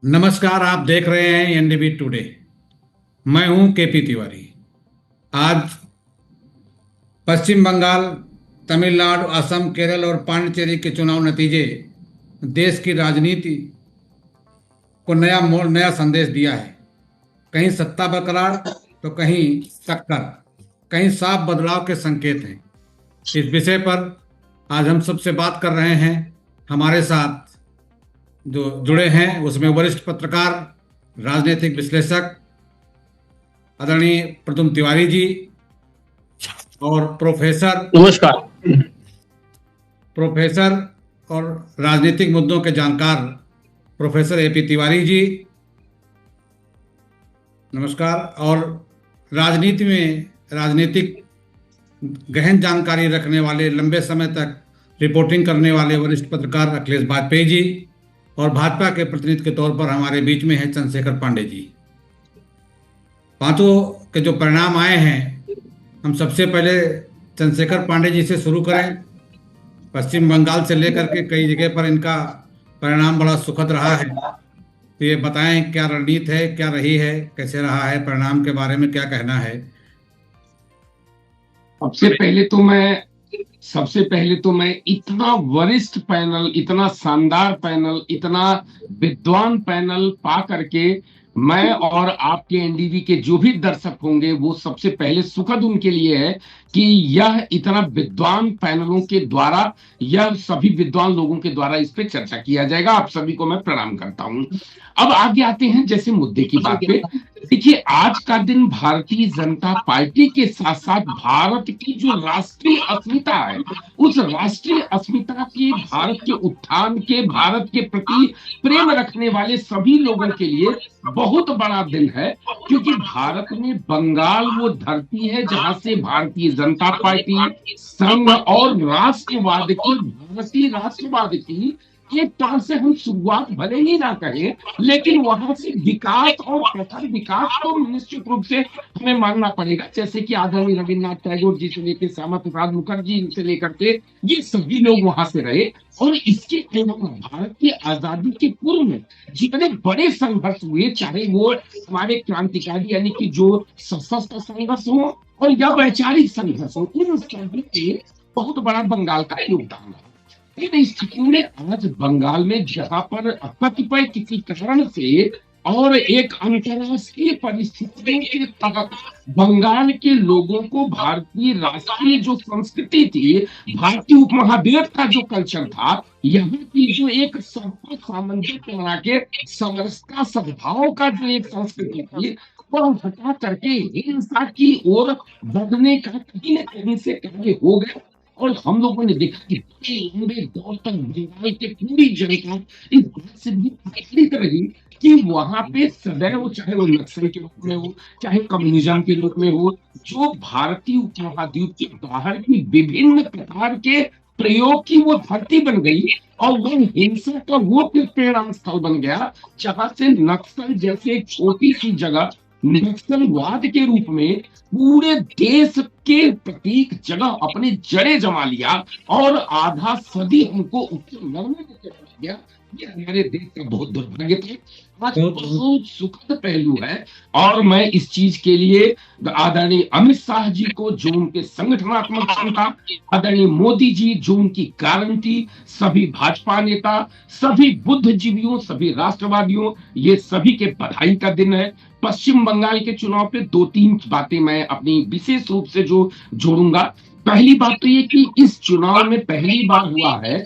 नमस्कार। आप देख रहे हैं एनडीबी टुडे। मैं हूं केपी तिवारी। आज पश्चिम बंगाल, तमिलनाडु, असम, केरल और पांडिचेरी के चुनाव नतीजे देश की राजनीति को नया मोड़, नया संदेश दिया है। कहीं सत्ता बरकरार तो कहीं टक्कर, कहीं साफ बदलाव के संकेत हैं। इस विषय पर आज हम सबसे बात कर रहे हैं। हमारे साथ जो जुड़े हैं उसमें वरिष्ठ पत्रकार, राजनीतिक विश्लेषक आदरणीय प्रदुम तिवारी जी और नमस्कार। प्रोफेसर और राजनीतिक मुद्दों के जानकार प्रोफेसर एपी तिवारी जी, नमस्कार। और राजनीति में राजनीतिक गहन जानकारी रखने वाले, लंबे समय तक रिपोर्टिंग करने वाले वरिष्ठ पत्रकार अखिलेश वाजपेयी जी, और भाजपा के प्रतिनिधि के तौर पर हमारे बीच में है चंद्रशेखर पांडे जी। पांचों के जो परिणाम आए हैं, हम सबसे पहले चंद्रशेखर पांडे जी से शुरू करें। पश्चिम बंगाल से लेकर के कई जगह पर इनका परिणाम बड़ा सुखद रहा है, तो ये बताएं क्या रणनीति है, क्या रही है, कैसे रहा है, परिणाम के बारे में क्या कहना है। सबसे पहले तो मैं इतना वरिष्ठ पैनल, इतना शानदार पैनल, इतना विद्वान पैनल पा करके मैं और आपके एनडीवी के जो भी दर्शक होंगे वो सबसे पहले सुखद उनके लिए है कि यह इतना विद्वान पैनलों के द्वारा, यह सभी विद्वान लोगों के द्वारा इस पे चर्चा किया जाएगा। आप सभी को मैं प्रणाम करता हूं। अब आगे आते हैं जैसे मुद्दे की बात पे। देखिए, आज का दिन भारतीय जनता पार्टी के साथ साथ भारत की जो राष्ट्रीय अस्मिता है, उस राष्ट्रीय अस्मिता की, भारत के उत्थान के, भारत के प्रति प्रेम रखने वाले सभी लोगों के लिए बहुत बड़ा दिन है। क्योंकि भारत में बंगाल वो धरती है जहां से भारतीय जनता पार्टी, संघ और राष्ट्रवाद की, भारतीय राष्ट्रवाद की एक तरह से हम शुरुआत भले ही ना करें, लेकिन वहां से विकास और प्रखर विकास तो निश्चित रूप से हमें मानना पड़ेगा। जैसे कि आदरणीय रविन्द्रनाथ टैगोर जी से लेकर श्यामा प्रसाद मुखर्जी से लेकर के ये सभी लोग वहां से रहे। और इसके अलावा भारत की आजादी के पूर्व में जितने बड़े संघर्ष हुए, चाहे वो हमारे क्रांतिकारी यानी कि जो सशस्त्र संघर्ष हो और या वैचारिक संघर्ष हो, इन सभी में बहुत बड़ा बंगाल का योगदान है। लेकिन स्थिति में आज बंगाल में जहां पर कतिपय किसी कारण से और एक अंतरराष्ट्रीय परिस्थितियों के तहत बंगाल के लोगों को भारतीय राष्ट्रीय जो संस्कृति थी, भारतीय उपमहाद्वीप का जो कल्चर था, यहाँ की जो एक सबका सामंजस्य बना के समरसता सद्भाव का जो एक संस्कृति थी, वह हटा करके हिंसा की ओर बढ़ने का कहीं न कहीं से कार्य हो गया। और हम लोगों ने देखा कि लंबे दौर तक बंगाल के पूरी जनता इस बात से भी प्रेरित रही कि वहां पे सदैव, चाहे वो नक्सल के रूप में हो, चाहे कम्युनिज्म के रूप में हो, जो भारतीय उपमहाद्वीप के बाहर की विभिन्न प्रकार के प्रयोग की वो धरती बन गई और वह हिंसा का वो प्रेरणा स्थल बन गया, जहां से नक्सल जैसे एक छोटी सी जगह नक्सलवाद के रूप में पूरे देश के प्रत्येक जगह अपने जड़े जमा लिया और आधा सदी हमको ऊपर लड़ने में चला गया। ये हमारे देश का बहुत दुर्भाग्य था। आज बहुत सुखद पहलू है और मैं इस चीज के लिए आदरणीय अमित शाह जी को, जो उनके संगठनात्मक क्षमता, आदरणीय मोदी जी जो उनकी गारंटी, सभी भाजपा नेता, सभी बुद्धिजीवियों, सभी राष्ट्रवादियों, ये सभी के बधाई का दिन है। पश्चिम बंगाल के चुनाव पे 2-3 बातें मैं अपनी विशेष रूप से जो जोड़ूंगा। पहली बात तो ये कि इस चुनाव में पहली बार हुआ है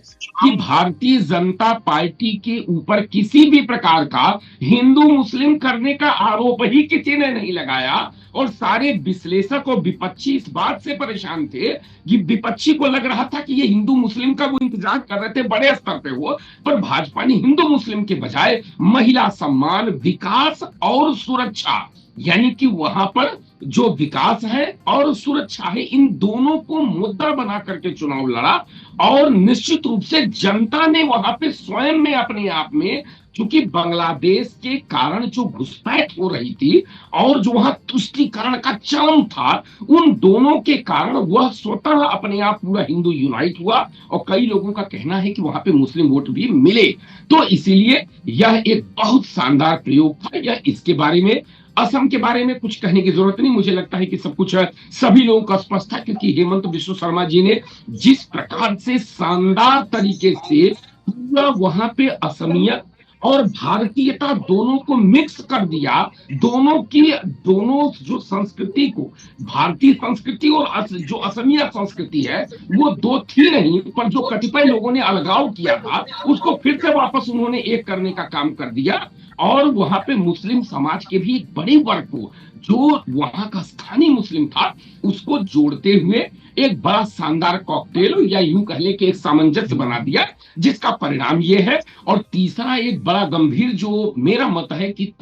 कि भारतीय जनता पार्टी के ऊपर किसी भी प्रकार का हिंदू मुस्लिम करने का आरोप ही किसी ने नहीं लगाया। और सारे विश्लेषक और विपक्षी इस बात से परेशान थे कि विपक्षी को लग रहा था कि ये हिंदू मुस्लिम का वो इंतजार कर रहे थे बड़े स्तर पे हो, पर भाजपा ने हिंदू मुस्लिम के बजाय महिला सम्मान, विकास और सुरक्षा, यानी कि वहां पर जो विकास है और सुरक्षा है, इन दोनों को मुद्दा बना करके चुनाव लड़ा। और निश्चित रूप से जनता ने वहां पे स्वयं में अपने आप में, क्योंकि बांग्लादेश के कारण जो घुसपैठ हो रही थी और जो वहां तुष्टीकरण का चरम था, उन दोनों के कारण वह स्वतः अपने आप पूरा हिंदू यूनाइट हुआ। और कई लोगों का कहना है कि वहां पे मुस्लिम वोट भी मिले। तो इसीलिए यह एक बहुत शानदार प्रयोग था। यह इसके बारे में, असम के बारे में कुछ कहने की जरूरत नहीं, मुझे लगता है कि सब कुछ सभी लोगों को स्पष्ट था, क्योंकि हेमंत बिश्व शर्मा जी ने जिस प्रकार से शानदार तरीके से पूरा वहां पे असमियत और भारतीयता दोनों को मिक्स कर दिया, दोनों की, दोनों जो संस्कृति को, भारतीय संस्कृति और जो असमिया संस्कृति है, वो दो थी नहीं, पर जो कतिपय लोगों ने अलगाव किया था उसको फिर से वापस उन्होंने एक करने का काम कर दिया। और वहां पे मुस्लिम समाज के भी एक बड़े वर्ग को, जो वहां का स्थानीय मुस्लिम था, उसको जोड़ते हुए एक बड़ा शानदार कॉकटेल, या यूं कह ले कि एक सामंजस्य बना दिया, जिसका परिणाम ये है। और तीसरा एक बड़ा गंभीर जो मेरा मत है कि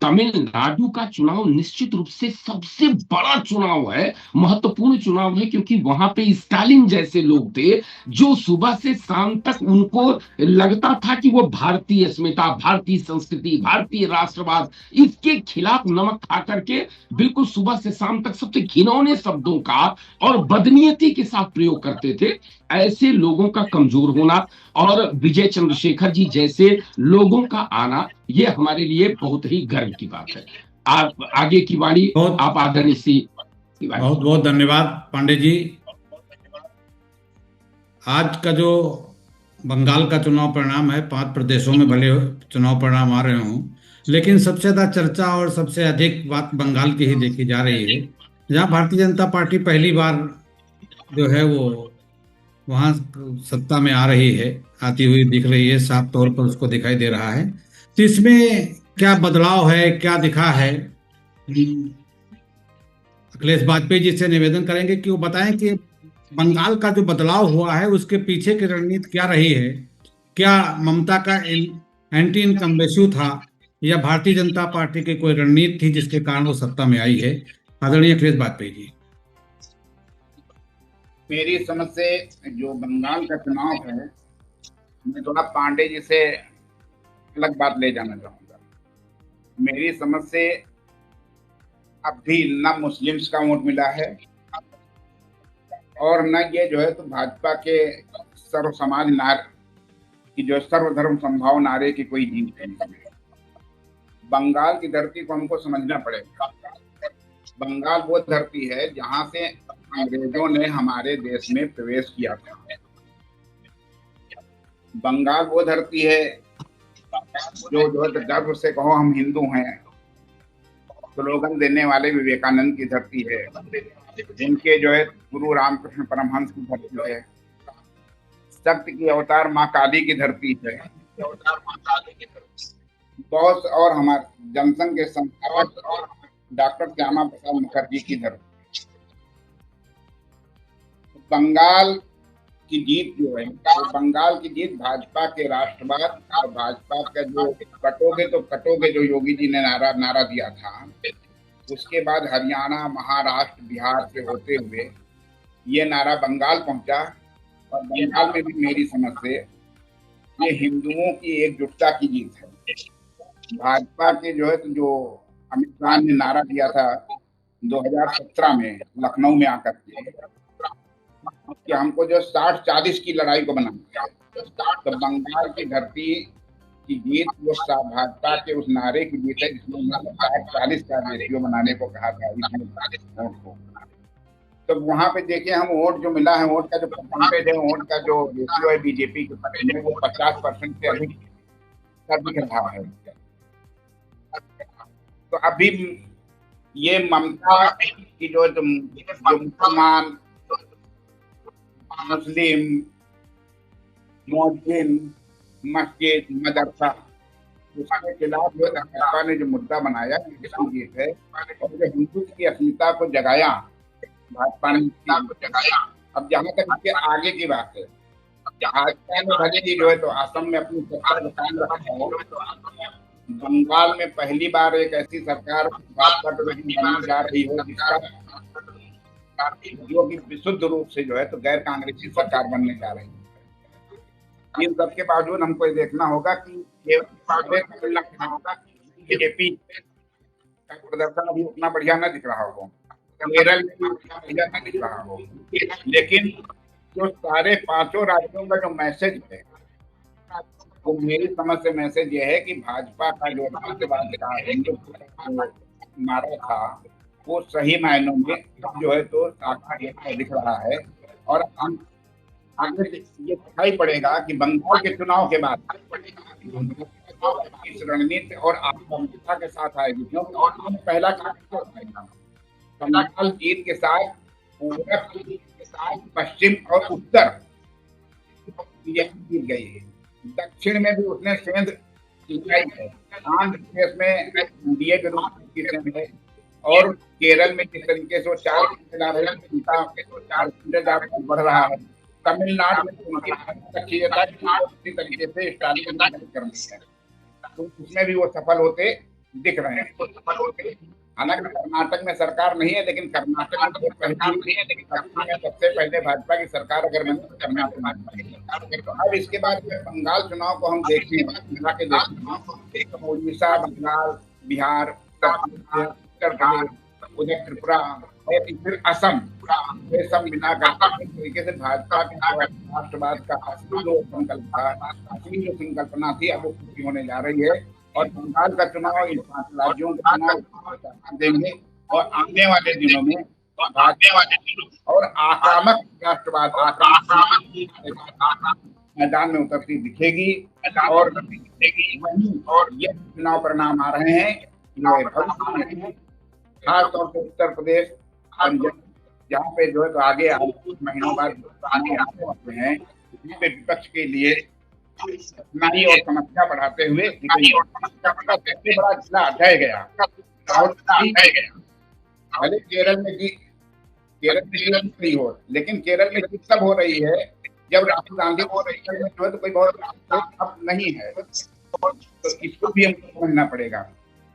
तमिलनाडु का चुनाव निश्चित रूप से सबसे बड़ा चुनाव है, महत्वपूर्ण चुनाव है, क्योंकि वहां पे स्टालिन जैसे लोग थे जो सुबह से शाम तक उनको लगता था कि वो भारतीय अस्मिता, भारतीय संस्कृति, भारतीय राष्ट्रवाद, इसके खिलाफ नमक खा करके बिल्कुल सुबह से शाम तक सबसे घिनौने शब्दों का और बदनीयती के साथ प्रयोग करते थे। ऐसे लोगों का कमजोर होना और विजय चंद्रशेखर जी जैसे लोगों का आना, ये हमारे लिए बहुत ही गर्व की बात है। आप आगे की वाणी, बहुत आप आदरणीय सी तिवारी। बहुत बहुत धन्यवाद पांडे जी। आज का जो बंगाल का चुनाव परिणाम है, 5 प्रदेशों में भले चुनाव परिणाम आ रहे हों, लेकिन सबसे ज्यादा चर्चा और सबसे अधिक बात बंगाल की ही देखी जा रही है, जहां भारतीय जनता पार्टी पहली बार जो है वो वहां सत्ता में आ रही है, आती हुई दिख रही है, साफ तौर पर उसको दिखाई दे रहा है। तो इसमें क्या बदलाव है, क्या दिखा है, अखिलेश वाजपेयी जी से निवेदन करेंगे कि वो बताएं कि बंगाल का जो बदलाव हुआ है उसके पीछे की रणनीति क्या रही है। क्या ममता का एंटी इनकम्बेंसी था, या भारतीय जनता पार्टी की कोई रणनीति थी जिसके कारण वो सत्ता में आई है। आदरणीय अखिलेश वाजपेयी जी। मेरी समझ से जो बंगाल का चुनाव है, मैं थोड़ा पांडे जी से अलग बात ले जाना चाहूंगा। मेरी समझ से अब भी न मुस्लिम्स का वोट मिला है और न ये जो है तो भाजपा के सर्व समाज नार की जो सर्वधर्म संभाव नारे की कोई जीत है। बंगाल की धरती को हमको समझना पड़ेगा। बंगाल वो धरती है जहां से अंग्रेजों ने हमारे देश में प्रवेश किया था। बंगाल वो धरती है जो है तो गर्व से कहो हम हिंदू हैं, स्लोगन देने वाले विवेकानंद की धरती है, जिनके जो है गुरु रामकृष्ण परमहंस की धरती है, शक्ति की अवतार माँ काली की धरती है, बहुत और हमारे जनसंघ के संस्थापक और डॉक्टर श्यामा प्रसाद मुखर्जी की धरती। बंगाल की जीत जो है, तो बंगाल की जीत भाजपा के राष्ट्रवाद और भाजपा का जो कटोगे तो कटोगे जो योगी जी ने नारा दिया था, उसके बाद हरियाणा, महाराष्ट्र, बिहार से होते हुए ये नारा बंगाल पहुंचा। और बंगाल में भी मेरी समझ से ये हिंदुओं की एकजुटता की जीत है। भाजपा के जो है तो जो अमित शाह ने नारा दिया था 2017 में लखनऊ में आकर के कि हमको जो 60-40 की लड़ाई को बनाना है, तो बंगाल की धरती की जीत वो भाजपा के उस नारे की जीत है जिसमें उन्होंने 60-40 का रेशियो बनाने को कहा था वोट को। तो वहां पे देखिए हम वोट जो मिला है, वोट का जो परसेंटेज है, वोट का जो रेशियो है बीजेपी के पक्ष में, वो 50% से अधिक दिख रहा है। तो अभी ये ममता की जो मुसलमान, मुस्लिम, मौजिन, मस्जिद, मदरसा, उसके खिलाफ जो भाजपा ने जो मुद्दा बनाया इसकी जीत है। और जो हिंदू की अस्मिता को जगाया भाजपा ने, अब जहां तक इसके आगे की बात है, भाजपा ने भले ही जो है तो असम में अपनी सत्ता कायम रखा है, बंगाल में पहली बार एक ऐसी सरकार भाजपा की बनने जा रही हो जिसका जो कि विशुद्ध रूप से जो है तो गैर कांग्रेसी सरकार बनने जा रही है। इन सब के बावजूद हमको ये देखना होगा कि बीजेपी का प्रदर्शन अभी उतना बढ़िया न दिख रहा हो, केरल में भी उतना बढ़िया न दिख रहा हो, लेकिन जो सारे पांचों राज्यों का जो मैसेज है वो मेरी समझ से मैसेज ये है कि भाजपा का जो नारा था वो सही मायनों में जो है तो साकार दिख रहा है। और हम आगे ये दिखाई पड़ेगा कि बंगाल के चुनाव के बाद इस रणनीति और आत्मनिर्भरता के साथ आएगी, क्योंकि पहला बंगाल जीत के साथ पूरब, पश्चिम और उत्तर जीत गई है। दक्षिण में भी उसने सेंध लगाई है। आंध्र प्रदेश में एनडीए के रूप में है और केरल में जिस तरीके से वो 4 बढ़ रहा है, तमिलनाडु में तरीके से स्टालिन कर रही है, तो उसमें भी वो सफल होते दिख रहे हैं। हालांकि कर्नाटक में सरकार नहीं है, लेकिन कर्नाटक में सबसे पहले भाजपा की सरकार अगर बनी तो कर्नाटक में। अब इसके बाद बंगाल चुनाव को हम देखते हैं, तो उड़ीसा, बंगाल, बिहार, उत्तर प्रदेश, उधर त्रिपुरा और फिर असम, ये सब मिलाकर एक तरीके से भाजपा के राष्ट्रवाद का असली जो संकल्प था, असली जो संकल्पना थी, अब वो पूरी होने जा रही है। और बंगाल का चुनाव इन 5 राज्यों का चुनाव देंगे और आने वाले दिनों में और आक्रामक राष्ट्रवाद मैदान में उतरती दिखेगी। और ये चुनाव परिणाम आ रहे हैं भविष्य में, खासतौर से उत्तर प्रदेश जहाँ पे जो है तो आगे कुछ महीनों बाद आने वाले हैं, विपक्ष के लिए कठिनाई और समस्या बढ़ाते हुए सबसे बड़ा जिला अध्याय गया। भले केरल में जीत नहीं हो, लेकिन केरल में जीत तब हो रही है जब राहुल गांधी हो रही है, जो है तो कोई बहुत अब नहीं है, तो इसको भी हमको समझना पड़ेगा।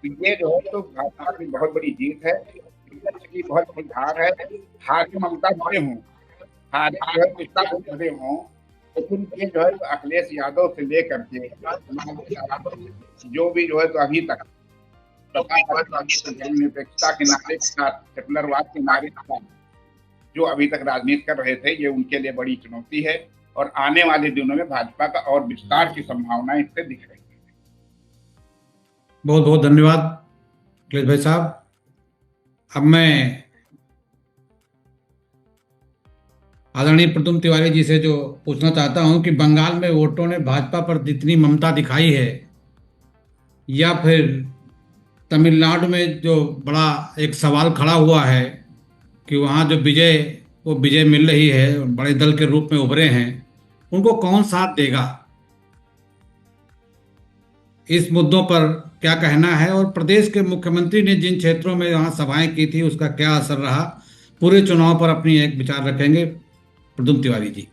ये जो है तो भाजपा की बहुत बड़ी जीत है, की बहुत बड़ी हार है। हार की ममता भरे हों, हार भरे हों, लेकिन ये जो है तो अखिलेश यादव से लेकर के जो भी जो है तो अभी तक निरपेक्षता के नारे के साथ, सेकुलरवाद के नारे के साथ जो अभी तक राजनीति कर रहे थे, ये उनके लिए बड़ी चुनौती है। और आने वाले दिनों में भाजपा का और विस्तार की संभावना इससे दिख रही है। बहुत बहुत धन्यवाद अखिलेश भाई साहब। अब मैं आदरणीय प्रद्युम्न तिवारी जी से जो पूछना चाहता हूं कि बंगाल में वोटों ने भाजपा पर जितनी ममता दिखाई है, या फिर तमिलनाडु में जो बड़ा एक सवाल खड़ा हुआ है कि वहां जो विजय मिल रही है, बड़े दल के रूप में उभरे हैं, उनको कौन साथ देगा? इस मुद्दों पर क्या कहना है? और प्रदेश के मुख्यमंत्री ने जिन क्षेत्रों में वहां सभाएं की थी उसका क्या असर रहा? पूरे चुनाव पर अपनी एक विचार रखेंगे प्रद्युम्न तिवारी जी।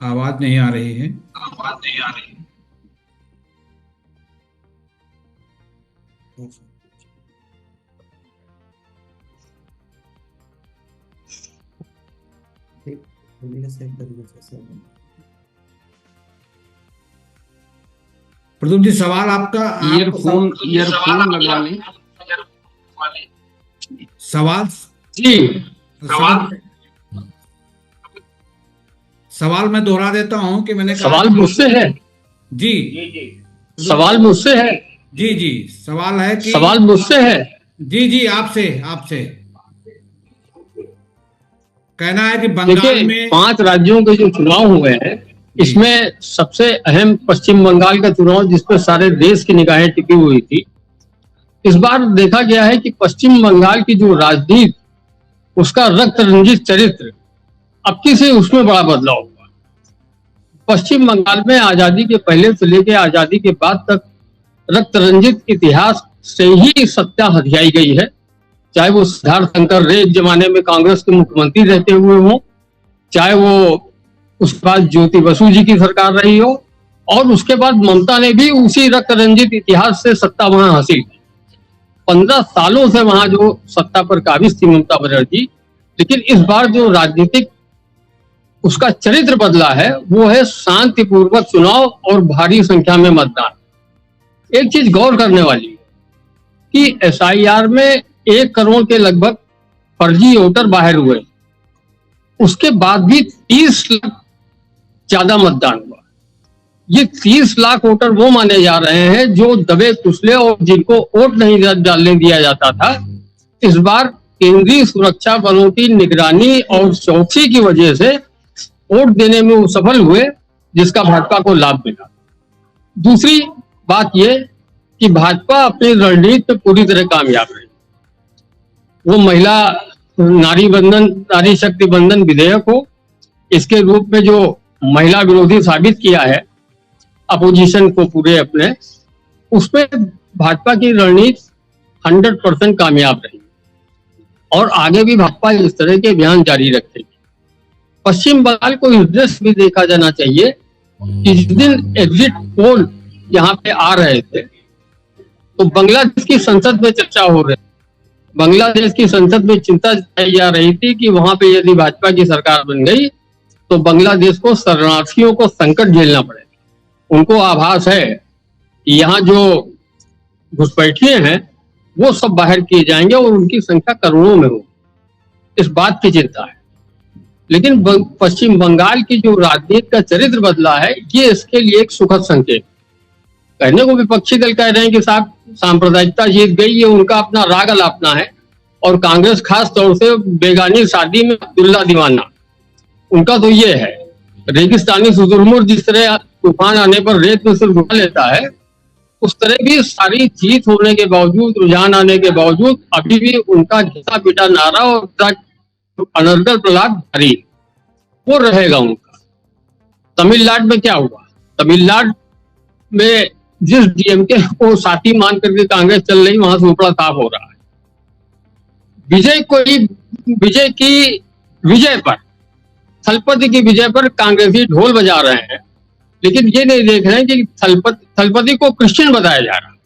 आवाज नहीं आ रही है। प्रद्युम्न जी, सवाल आपका ईयरफोन लगवा लें। सवाल जी, सवाल मैं दोहरा देता हूं कि मैंने सवाल मुझसे है। जी, सवाल मुझसे है। जी, सवाल है कि सवाल मुझसे है। जी, आपसे कहना है कि बंगाल में 5 राज्यों के जो चुनाव हुए हैं, इसमें सबसे अहम पश्चिम बंगाल का चुनाव, जिस पर सारे देश की निगाहें टिकी हुई थी। इस बार देखा गया है कि पश्चिम बंगाल की जो राजनीति, उसका रक्त रंजित चरित्र, अब की से उसमें बड़ा बदलाव हुआ। पश्चिम बंगाल में आजादी के पहले से लेकर आजादी के बाद तक रक्त रंजित इतिहास से ही सत्ता हथियाई गई है। चाहे वो सिद्धार्थ शंकर रे एक जमाने में कांग्रेस के मुख्यमंत्री रहते हुए हो, चाहे वो उसके बाद ज्योति बसु जी की सरकार रही हो, और उसके बाद ममता ने भी उसी रक्त रंजित इतिहास से सत्ता वहां हासिल की। 15 सालों से वहां जो सत्ता पर काबिज थी ममता बनर्जी, लेकिन इस बार जो राजनीतिक उसका चरित्र बदला है वो है शांतिपूर्वक चुनाव और भारी संख्या में मतदान। एक चीज गौर करने वाली है कि SIR में 1 करोड़ के लगभग फर्जी वोटर बाहर हुए, उसके बाद भी 30 लाख ज्यादा मतदान हुआ। ये 30 लाख वोटर वो माने जा रहे हैं जो दबे कुचले और जिनको वोट नहीं डालने दिया जाता था। इस बार केंद्रीय सुरक्षा बलों की निगरानी और चौकसी की वजह से वोट देने में वो सफल हुए, जिसका भाजपा को लाभ मिला। दूसरी बात ये कि भाजपा अपनी रणनीति में पूरी तरह कामयाब रही। वो महिला नारी शक्ति बंधन विधेयक हो, इसके रूप में जो महिला विरोधी साबित किया है अपोजिशन को पूरे अपने, उसमें भाजपा की रणनीति 100% कामयाब रही और आगे भी भाजपा इस तरह के बयान जारी रखेगी। पश्चिम बंगाल को इस दृष्टि भी देखा जाना चाहिए कि जिस दिन एग्जिट पोल यहाँ पे आ रहे थे तो बांग्लादेश की संसद में चर्चा हो रही, बांग्लादेश की संसद में चिंता जताई जा रही थी कि वहां पे यदि भाजपा की सरकार बन गई तो बांग्लादेश को शरणार्थियों को संकट झेलना पड़ेगा। उनको आभास है कि यहाँ जो घुसपैठिए हैं वो सब बाहर किए जाएंगे और उनकी संख्या करोड़ों में हो, इस बात की चिंता है। लेकिन पश्चिम बंगाल की जो राजनीति का चरित्र बदला है, ये इसके लिए एक सुखद संकेत। कहने को विपक्षी दल कह रहे हैं कि साहब सांप्रदायिकता जीत गई, ये उनका अपना राग अलापना है, और कांग्रेस खास तौर से बेगानी शादी में अब्दुल्ला दीवाना, उनका तो ये है। रेगिस्तानी शुतुरमुर्ग जिस तरह तूफान आने पर रेत में सिर घुमा लेता है, उस तरह भी सारी जीत होने के बावजूद, रुझान आने के बावजूद अभी भी उनका घिसा पिटा नारा और अनर्गल प्रहलाद जारी वो रहेगा उनका। तमिलनाडु में क्या हुआ? तमिलनाडु में जिस DMK को साथी मान करके कांग्रेस चल रही, वहां से ऊपरा साफ हो रहा है। विजय पर, थलपति की विजय पर कांग्रेसी ढोल बजा रहे हैं, लेकिन ये नहीं देख रहे हैं कि थलपति को क्रिश्चियन बताया जा रहा है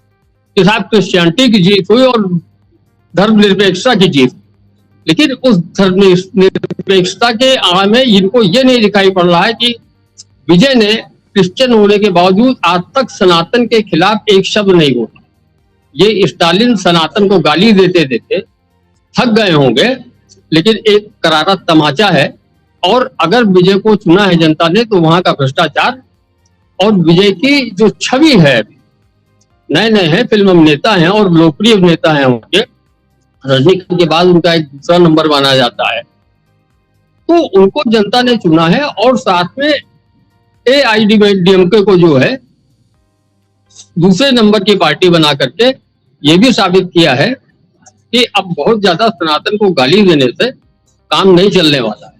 कि साहब क्रिश्चियनिटी की जीत हुई और धर्मनिरपेक्षता की जीत। लेकिन उस धर्मनिरपेक्षता के आड़ में इनको ये नहीं दिखाई पड़ रहा है कि विजय ने क्रिश्चियन होने के बावजूद आज तक सनातन के खिलाफ एक शब्द नहीं बोला। ये स्टालिन सनातन को गाली देते देते थक गए होंगे, लेकिन एक करारा तमाचा है। और अगर विजय को चुना है जनता ने तो वहां का भ्रष्टाचार और विजय की जो छवि है, नए हैं, फिल्म अभिनेता हैं और लोकप्रिय अभिनेता हैं उनके, रजनीकांत के बाद उनका एक दूसरा नंबर माना जाता है, तो उनको जनता ने चुना है। और साथ में AIADMK को जो है दूसरे नंबर की पार्टी बना करके ये भी साबित किया है कि अब बहुत ज्यादा सनातन को गाली देने से काम नहीं चलने वाला है।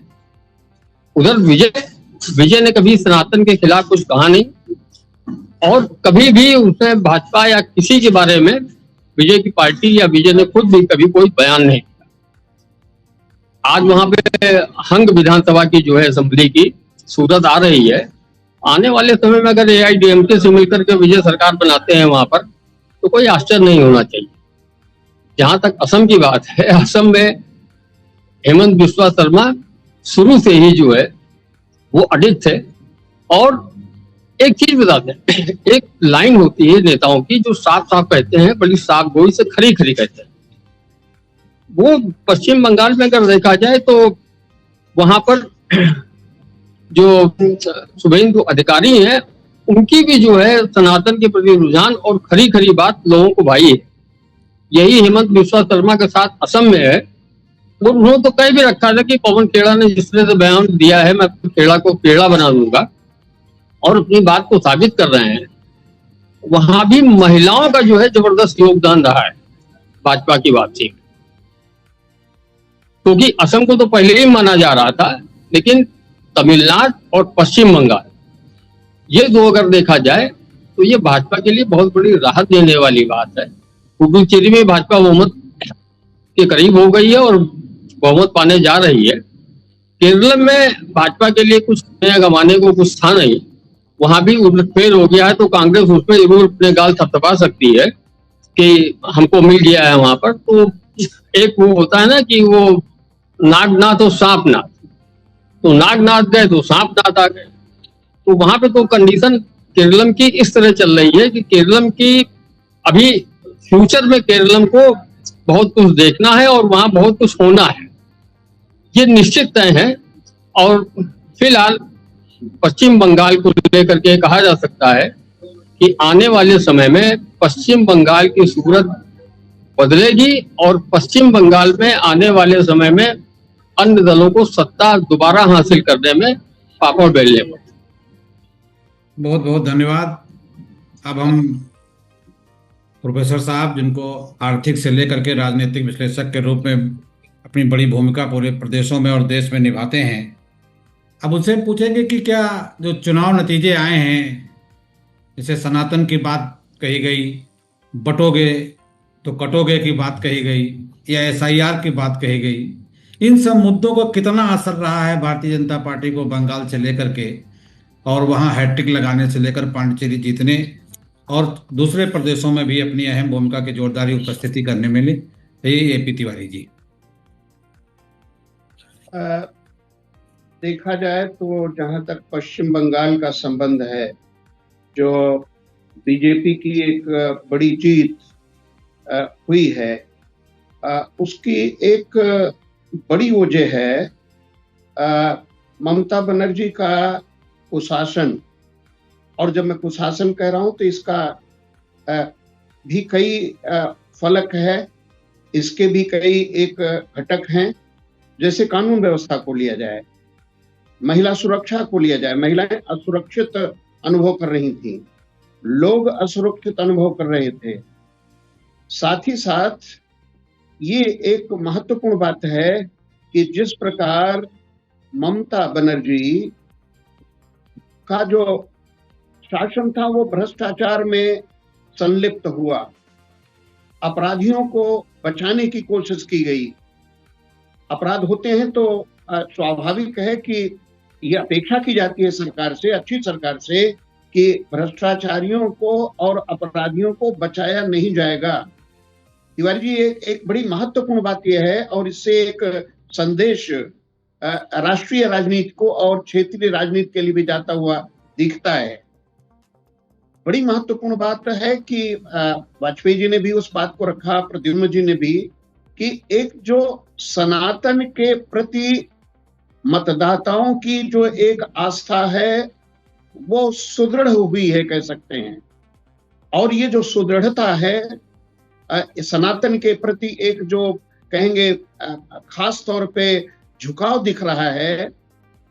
उधर विजय ने कभी सनातन के खिलाफ कुछ कहा नहीं, और कभी भी उसने भाजपा या किसी के बारे में, विजय की पार्टी या विजय ने खुद भी कभी कोई बयान नहीं किया। आज वहां पे हंग विधानसभा की जो है असेंबली की सूरत आ रही है। आने वाले समय में अगर AIADMK से मिलकर के विजय सरकार बनाते हैं वहां पर, तो कोई आश्चर्य नहीं होना चाहिए। जहां तक असम की बात है, असम में हेमंत बिस्वा शर्मा शुरू से ही जो है वो अडिग थे। और एक चीज बताते हैं, एक लाइन होती है नेताओं की जो साफ साफ कहते हैं, बड़ी साफ गोई से खरी खरी कहते हैं। वो पश्चिम बंगाल में अगर देखा जाए तो वहां पर जो शुभेंदु अधिकारी हैं, उनकी भी जो है सनातन के प्रति रुझान और खरी खरी बात लोगों को भाई है। यही हेमंत बिस्वा शर्मा के साथ असम में है। वो उन्होंने तो कह भी रखा था कि पवन खेड़ा ने जिस तरह से बयान दिया है, मैं खेड़ा को पेड़ा बना दूंगा, और अपनी बात को साबित कर रहे हैं। वहां भी महिलाओं का जो है जबरदस्त योगदान रहा है भाजपा की वापसी में, क्योंकि असम को तो पहले ही माना जा रहा था, लेकिन तमिलनाडु और पश्चिम बंगाल ये दो अगर देखा जाए तो ये भाजपा के लिए बहुत बड़ी राहत देने वाली बात है। पुडुचेरी में भाजपा बहुमत के करीब हो गई है और बहुमत पाने जा रही है। केरल में भाजपा के लिए कुछ गंवाने को कुछ था नहीं, वहां भी उलटफेर हो गया है, तो कांग्रेस उसमें जरूर अपने गाल थपथपा सकती है कि हमको मिल गया है वहां पर। तो एक वो होता है ना कि वो नागनाथ और सांपनाथ, तो नागनाथ गए तो सांपनाथ आ गए। तो वहां पे तो कंडीशन केरलम की इस तरह चल रही है कि केरलम की अभी फ्यूचर में केरलम को बहुत कुछ देखना है और वहां बहुत कुछ होना है, ये निश्चित तय है। और फिलहाल पश्चिम बंगाल को लेकर के कहा जा सकता है कि आने वाले समय में पश्चिम बंगाल की सूरत बदलेगी और पश्चिम बंगाल में आने वाले समय में अन्य दलों को सत्ता दोबारा हासिल करने में पापड़ बेलने पर। बहुत बहुत धन्यवाद। अब हम प्रोफेसर साहब, जिनको आर्थिक से लेकर के राजनीतिक विश्लेषक के रूप में अपनी बड़ी भूमिका पूरे प्रदेशों में और देश में निभाते हैं, अब उनसे पूछेंगे कि क्या जो चुनाव नतीजे आए हैं, जैसे सनातन की बात कही गई, बटोगे तो कटोगे की बात कही गई, या SIR की बात कही गई, इन सब मुद्दों को कितना असर रहा है भारतीय जनता पार्टी को बंगाल से लेकर के, और वहाँ हैट्रिक लगाने से लेकर पांडिचेरी जीतने और दूसरे प्रदेशों में भी अपनी अहम भूमिका की जोरदारी उपस्थिति करने में ये AP तिवारी जी। देखा जाए तो जहां तक पश्चिम बंगाल का संबंध है, जो बीजेपी की एक बड़ी जीत हुई है, उसकी एक बड़ी वजह है ममता बनर्जी का कुशासन। और जब मैं कुशासन कह रहा हूं तो इसका भी कई फलक है, इसके भी कई एक घटक हैं। जैसे कानून व्यवस्था को लिया जाए, महिला सुरक्षा को लिया जाए, महिलाएं असुरक्षित अनुभव कर रही थी, लोग असुरक्षित अनुभव कर रहे थे। साथ ही साथ ये एक महत्वपूर्ण बात है कि जिस प्रकार ममता बनर्जी का जो शासन था वो भ्रष्टाचार में संलिप्त हुआ, अपराधियों को बचाने की कोशिश की गई। अपराध होते हैं तो स्वाभाविक है कि ये अपेक्षा की जाती है सरकार से, अच्छी सरकार से, कि भ्रष्टाचारियों को और अपराधियों को बचाया नहीं जाएगा। तिवारी जी, एक बड़ी महत्वपूर्ण बात यह है और इससे एक संदेश राष्ट्रीय राजनीति को और क्षेत्रीय राजनीति के लिए भी जाता हुआ दिखता है। बड़ी महत्वपूर्ण बात है कि वाजपेयी जी ने भी उस बात को रखा, प्रद्युम्न जी ने भी, कि एक जो सनातन के प्रति मतदाताओं की जो एक आस्था है वो सुदृढ़ हुई है, कह सकते हैं। और ये जो सुदृढ़ता है सनातन के प्रति एक जो कहेंगे खास तौर पे झुकाव दिख रहा है,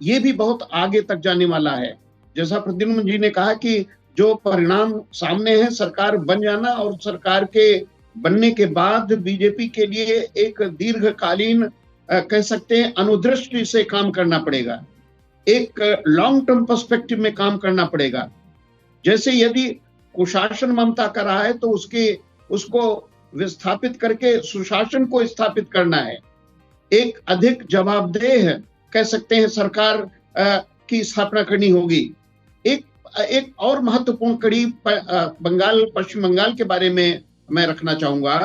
ये भी बहुत आगे तक जाने वाला है। जैसा प्रद्युम्न जी ने कहा कि जो परिणाम सामने है, सरकार बन जाना और सरकार के बनने के बाद बीजेपी के लिए एक दीर्घकालीन कह सकते हैं अनुदृष्टि से काम करना पड़ेगा, एक लॉन्ग टर्म पर्सपेक्टिव में काम करना पड़ेगा। जैसे यदि कुशासन ममता कर रहा है तो उसको विस्थापित करके सुशासन को स्थापित करना है, एक अधिक जवाबदेह कह सकते हैं सरकार की स्थापना करनी होगी। एक और महत्वपूर्ण कड़ी पश्चिम बंगाल के बारे में मैं रखना चाहूंगा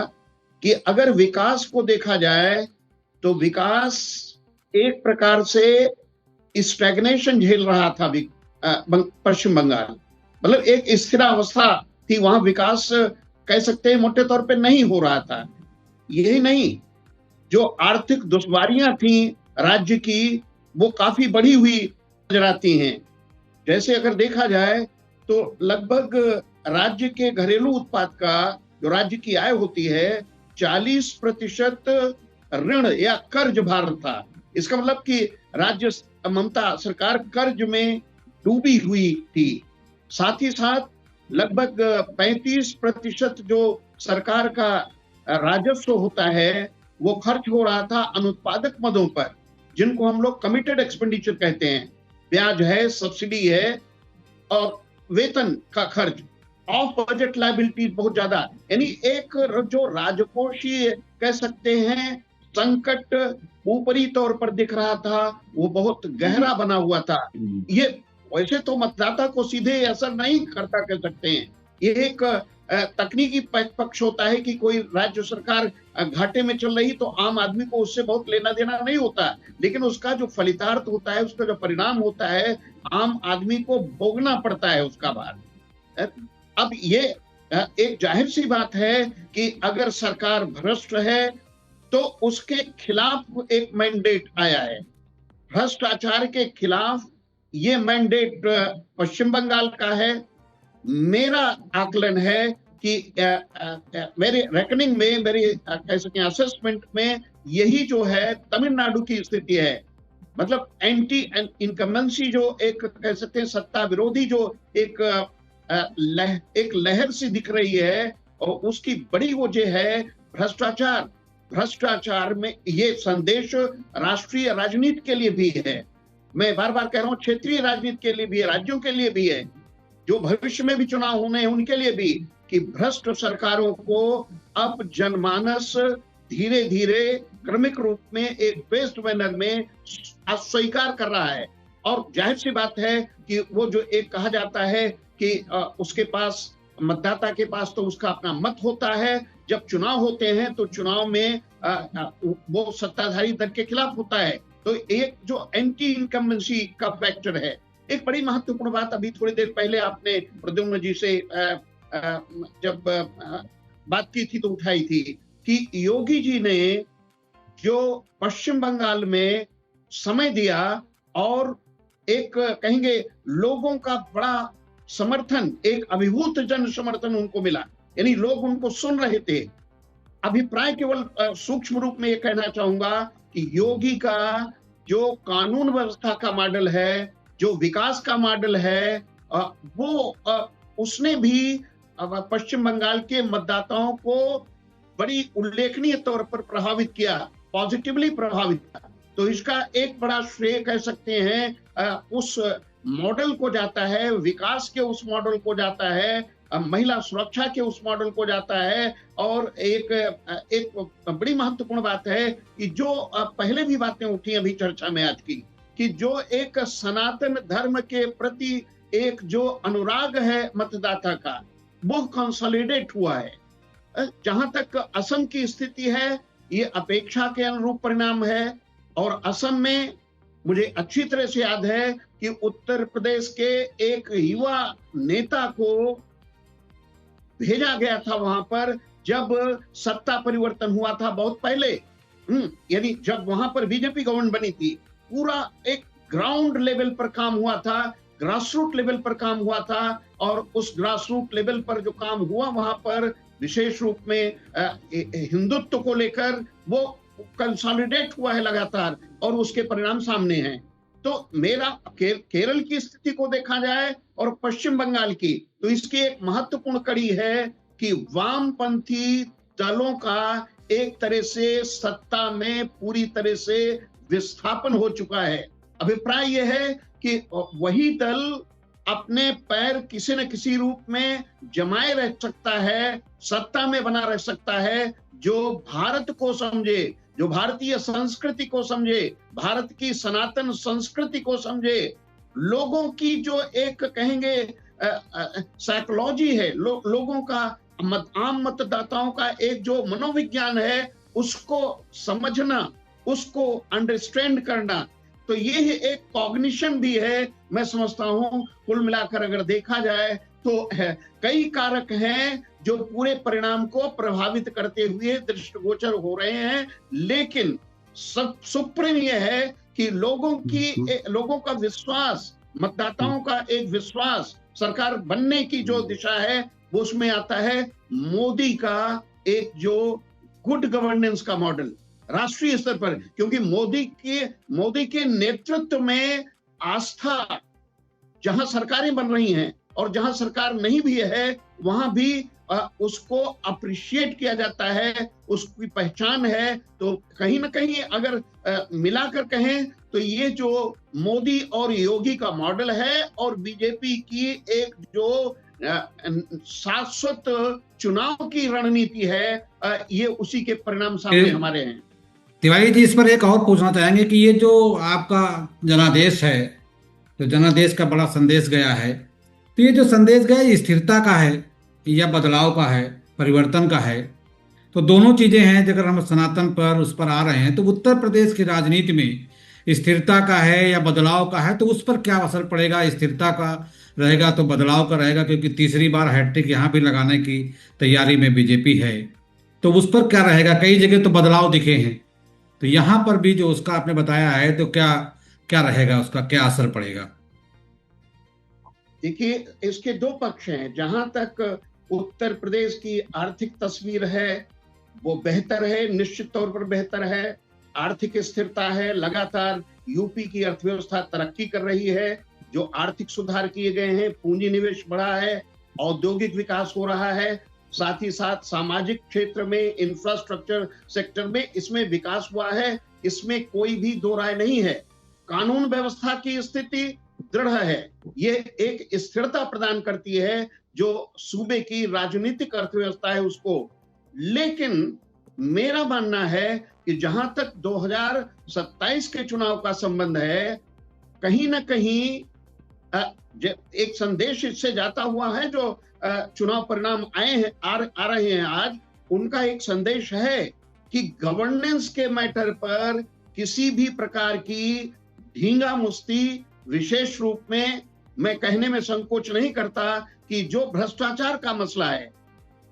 कि अगर विकास को देखा जाए तो विकास एक प्रकार से स्टैग्नेशन झेल रहा था पश्चिम बंगाल, मतलब एक स्थिरावस्था थी वहां, विकास कह सकते हैं मोटे तौर पे नहीं हो रहा था। यही नहीं, जो आर्थिक दुश्वारियां थी राज्य की वो काफी बढ़ी हुई नजर आती हैं। जैसे अगर देखा जाए तो लगभग राज्य के घरेलू उत्पाद का जो राज्य की आय होती है 40% ऋण या कर्ज भार था। इसका मतलब कि राज्य ममता सरकार कर्ज में डूबी हुई थी। साथ ही साथ लगभग 35% जो सरकार का राजस्व होता है वो खर्च हो रहा था अनुत्पादक मदों पर, जिनको हम लोग कमिटेड एक्सपेंडिचर कहते हैं। ब्याज है, सब्सिडी है, और वेतन का खर्च, ऑफ बजट लायबिलिटी बहुत ज्यादा, यानी एक जो राजकोषीय कह सकते हैं संकट ऊपरी तौर पर दिख रहा था, वो बहुत गहरा बना हुआ था। ये वैसे तो मतदाता को सीधे असर नहीं करता कह सकते हैं, ये एक तकनीकी पक्ष होता है कि कोई राज्य सरकार घाटे में चल रही तो आम आदमी को उससे बहुत लेना देना नहीं होता, लेकिन उसका जो फलितार्थ होता है, उसका जो परिणाम होता है, आम आदमी को भोगना पड़ता है उसका भार। अब ये एक जाहिर सी बात है कि अगर सरकार भ्रष्ट है तो उसके खिलाफ एक मैंडेट आया है, भ्रष्टाचार के खिलाफ ये मैंडेट पश्चिम बंगाल का है। मेरा आकलन है कि मेरे रेकनिंग में, मेरी कह सकें असेसमेंट में, यही जो है तमिलनाडु की स्थिति है। मतलब एंटी इनकम्बेंसी जो एक कह सकते हैं सत्ता विरोधी जो एक लहर सी दिख रही है, और उसकी बड़ी वजह है भ्रष्टाचार। भ्रष्टाचार में ये संदेश राष्ट्रीय राजनीति के लिए भी है, मैं बार बार कह रहा हूं, क्षेत्रीय राजनीति के लिए भी है, राज्यों के लिए भी है, जो भविष्य में भी चुनाव होने हैं उनके लिए भी, कि भ्रष्ट सरकारों को अब जनमानस धीरे धीरे क्रमिक रूप में एक बेस्ड मैनर में अस्वीकार कर रहा है। और जाहिर सी बात है कि वो जो एक कहा जाता है कि उसके पास, मतदाता के पास तो उसका अपना मत होता है, जब चुनाव होते हैं तो चुनाव में वो सत्ताधारी दल के खिलाफ होता है। तो एक जो एंटी इनकम्बेंसी का फैक्टर है। एक बड़ी महत्वपूर्ण बात अभी थोड़ी देर पहले आपने प्रद्युम्न जी से जब बात की थी तो उठाई थी कि योगी जी ने जो पश्चिम बंगाल में समय दिया और एक कहेंगे लोगों का बड़ा समर्थन, एक अभिभूत जन समर्थन उनको मिला, यानी लोग उनको सुन रहे थे। अभिप्राय केवल सूक्ष्म रूप में ये कहना चाहूंगा कि योगी का जो कानून व्यवस्था का मॉडल है, जो विकास का मॉडल है, वो उसने भी पश्चिम बंगाल के मतदाताओं को बड़ी उल्लेखनीय तौर पर प्रभावित किया, पॉजिटिवली प्रभावित किया। तो इसका एक बड़ा श्रेय कह सकते हैं उस मॉडल को जाता है, विकास के उस मॉडल को जाता है, महिला सुरक्षा के उस मॉडल को जाता है। और एक बड़ी महत्वपूर्ण बात है कि जो पहले भी बातें उठी अभी चर्चा में आज की, कि जो एक सनातन धर्म के प्रति एक जो अनुराग है मतदाता का, वो कंसोलिडेट हुआ है। जहां तक असम की स्थिति है, ये अपेक्षा के अनुरूप परिणाम है। और असम में मुझे अच्छी तरह से याद है कि उत्तर प्रदेश के एक युवा नेता को भेजा गया था वहां पर, जब सत्ता परिवर्तन हुआ था बहुत पहले, यानी जब वहां पर बीजेपी गवर्नमेंट बनी थी, पूरा एक ग्राउंड लेवल पर काम हुआ था, ग्रास रूट लेवल पर काम हुआ था। और उस ग्रास रूट लेवल पर जो काम हुआ, वहां पर विशेष रूप में हिंदुत्व को लेकर वो कंसोलिडेट हुआ है लगातार, और उसके परिणाम सामने हैं। तो मेरा केरल की स्थिति को देखा जाए और पश्चिम बंगाल की, तो इसकी एक महत्वपूर्ण कड़ी है कि वामपंथी दलों का एक तरह से सत्ता में पूरी तरह से विस्थापन हो चुका है। अभिप्राय यह है कि वही दल अपने पैर किसी न किसी रूप में जमाए रह सकता है, सत्ता में बना रह सकता है, जो भारत को समझे, जो भारतीय संस्कृति को समझे, भारत की सनातन संस्कृति को समझे, लोगों की जो एक कहेंगे साइकोलॉजी है, लोगों का आम मतदाताओं का एक जो मनोविज्ञान है, उसको समझना, उसको अंडरस्टैंड करना। तो ये एक कॉग्निशन भी है, मैं समझता हूं। कुल मिलाकर अगर देखा जाए तो कई कारक हैं जो पूरे परिणाम को प्रभावित करते हुए दृष्टिगोचर हो रहे हैं, लेकिन सुप्रीम यह है कि लोगों का विश्वास, मतदाताओं का एक विश्वास सरकार बनने की जो दिशा है, वो उसमें आता है मोदी का एक जो गुड गवर्नेंस का मॉडल राष्ट्रीय स्तर पर, क्योंकि मोदी के नेतृत्व में आस्था, जहां सरकारें बन रही हैं और जहां सरकार नहीं भी है, वहां भी उसको अप्रिशिएट किया जाता है, उसकी पहचान है, तो कहीं ना कहीं अगर मिलाकर कहें तो ये जो मोदी और योगी का मॉडल है और बीजेपी की एक जो शाश्वत चुनाव की रणनीति है, ये उसी के परिणाम सामने हमारे हैं। तिवारी जी, इस पर एक और पूछना चाहेंगे कि ये जो आपका जनादेश है, तो जनादेश का बड़ा संदेश गया है, तो ये जो संदेश गया ये स्थिरता का है या बदलाव का है, परिवर्तन का है? तो दोनों चीजें हैं। अगर हम सनातन पर उस पर आ रहे हैं तो उत्तर प्रदेश की राजनीति में स्थिरता का है या बदलाव का है, तो उस पर क्या असर पड़ेगा? स्थिरता का रहेगा तो बदलाव का रहेगा, क्योंकि तीसरी बार हैट्रिक यहाँ भी लगाने की तैयारी में बीजेपी है, तो उस पर क्या रहेगा? कई जगह तो बदलाव दिखे हैं, तो यहाँ पर भी जो उसका आपने बताया है, तो क्या क्या रहेगा, उसका क्या असर पड़ेगा? देखिए, इसके दो पक्ष हैं। जहां तक उत्तर प्रदेश की आर्थिक तस्वीर है वो बेहतर है, निश्चित तौर पर बेहतर है। आर्थिक स्थिरता है, लगातार यूपी की अर्थव्यवस्था तरक्की कर रही है, जो आर्थिक सुधार किए गए हैं, पूंजी निवेश बढ़ा है, औद्योगिक विकास हो रहा है, साथ ही साथ सामाजिक क्षेत्र में, इंफ्रास्ट्रक्चर सेक्टर में इसमें विकास हुआ है, इसमें कोई भी दो राय नहीं है। कानून व्यवस्था की स्थिति दृढ़ है, ये एक स्थिरता प्रदान करती है जो सूबे की राजनीतिक अर्थव्यवस्था है उसको। लेकिन मेरा मानना है कि जहां तक 2027 के चुनाव का संबंध है, कहीं ना कहीं एक संदेश इससे जाता हुआ है, जो चुनाव परिणाम आए हैं, आ रहे हैं आज, उनका एक संदेश है कि गवर्नेंस के मैटर पर किसी भी प्रकार की ढींगा मुस्ती, विशेष रूप में मैं कहने में संकोच नहीं करता कि जो भ्रष्टाचार का मसला है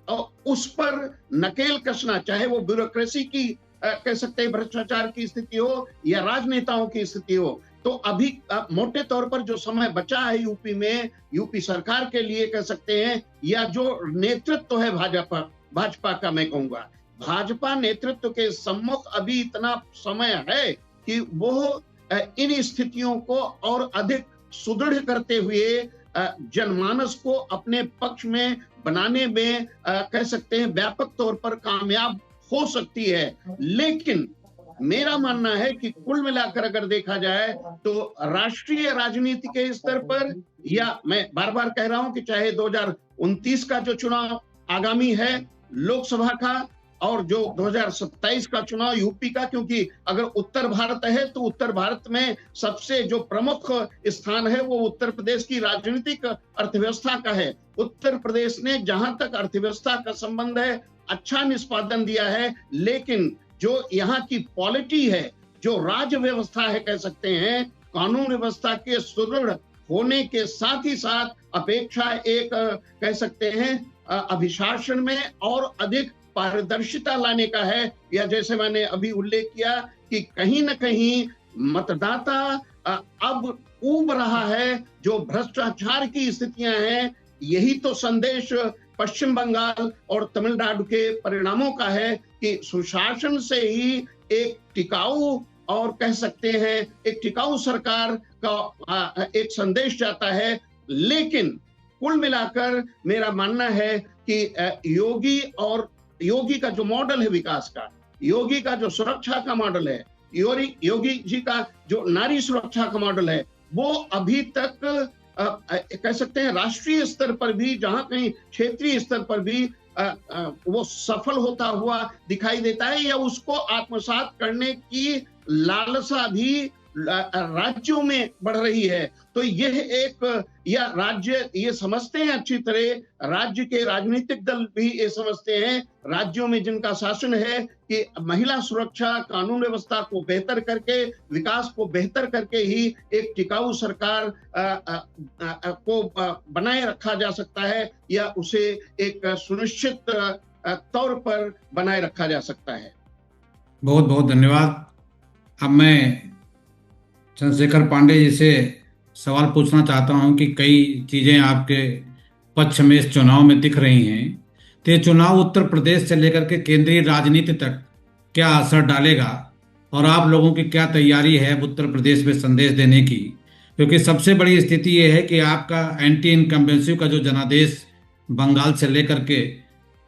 और उस पर नकेल कसना, चाहे वो ब्यूरोक्रेसी की कह सकते हैं भ्रष्टाचार की स्थिति हो या राजनेताओं की स्थिति हो, तो अभी मोटे तौर पर जो समय बचा है यूपी में, यूपी सरकार के लिए कह सकते हैं, या जो नेतृत्व है भाजपा का, मैं कहूंगा भाजपा नेतृत्व के सम्मुख अभी इतना समय है कि वो इन स्थितियों को और अधिक सुदृढ़ करते हुए जनमानस को अपने पक्ष में बनाने में कह सकते हैं व्यापक तौर पर कामयाब हो सकती है। लेकिन मेरा मानना है कि कुल मिलाकर अगर देखा जाए तो राष्ट्रीय राजनीति के स्तर पर, या मैं बार बार कह रहा हूं कि चाहे 2029 का जो चुनाव आगामी है लोकसभा का, और जो 2027 का चुनाव यूपी का, क्योंकि अगर उत्तर भारत है तो उत्तर भारत में सबसे जो प्रमुख स्थान है वो उत्तर प्रदेश की राजनीतिक अर्थव्यवस्था का है। उत्तर प्रदेश ने जहां तक अर्थव्यवस्था का संबंध है अच्छा निष्पादन दिया है, लेकिन जो यहाँ की पॉलिटी है, जो राज्य व्यवस्था है कह सकते हैं, कानून व्यवस्था के सुदृढ़ होने के साथ ही साथ अपेक्षा एक कह सकते हैं अभिशासन में और अधिक पारदर्शिता लाने का है। या जैसे मैंने अभी उल्लेख किया कि कहीं ना कहीं मतदाता अब ऊब रहा है, जो भ्रष्टाचार की स्थितियां हैं, यही तो संदेश पश्चिम बंगाल और तमिलनाडु के परिणामों का है कि सुशासन से ही एक टिकाऊ और कह सकते हैं एक टिकाऊ सरकार का एक संदेश जाता है। लेकिन कुल मिलाकर मेरा मानना है कि योगी का जो मॉडल है विकास का, योगी का जो सुरक्षा का मॉडल है, योगी जी का जो नारी सुरक्षा का मॉडल है, वो अभी तक कह सकते हैं राष्ट्रीय स्तर पर भी, जहां कहीं क्षेत्रीय स्तर पर भी वो सफल होता हुआ दिखाई देता है, या उसको आत्मसात करने की लालसा भी राज्यों में बढ़ रही है। तो यह एक, या राज्य ये समझते हैं अच्छी तरह, राज्य के राजनीतिक दल भी ये समझते हैं, राज्यों में जिनका शासन है, कि महिला सुरक्षा, कानून व्यवस्था को बेहतर करके, विकास को बेहतर करके ही एक टिकाऊ सरकार को बनाए रखा जा सकता है, या उसे एक सुनिश्चित तौर पर बनाए रखा जा सकता है। बहुत बहुत धन्यवाद। अब मैं चंद्रशेखर पांडे जी से सवाल पूछना चाहता हूं कि कई चीज़ें आपके पक्ष में इस चुनाव में दिख रही हैं, तो ये चुनाव उत्तर प्रदेश से लेकर के केंद्रीय राजनीति तक क्या असर डालेगा, और आप लोगों की क्या तैयारी है उत्तर प्रदेश में संदेश देने की? क्योंकि सबसे बड़ी स्थिति ये है कि आपका एंटी इनकम्बेंसी का जो जनादेश बंगाल से लेकर के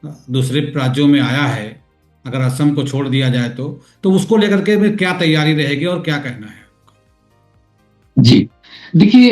दूसरे राज्यों में आया है, अगर असम को छोड़ दिया जाए तो उसको लेकर के भी क्या तैयारी रहेगी और क्या कहना है? जी, देखिए,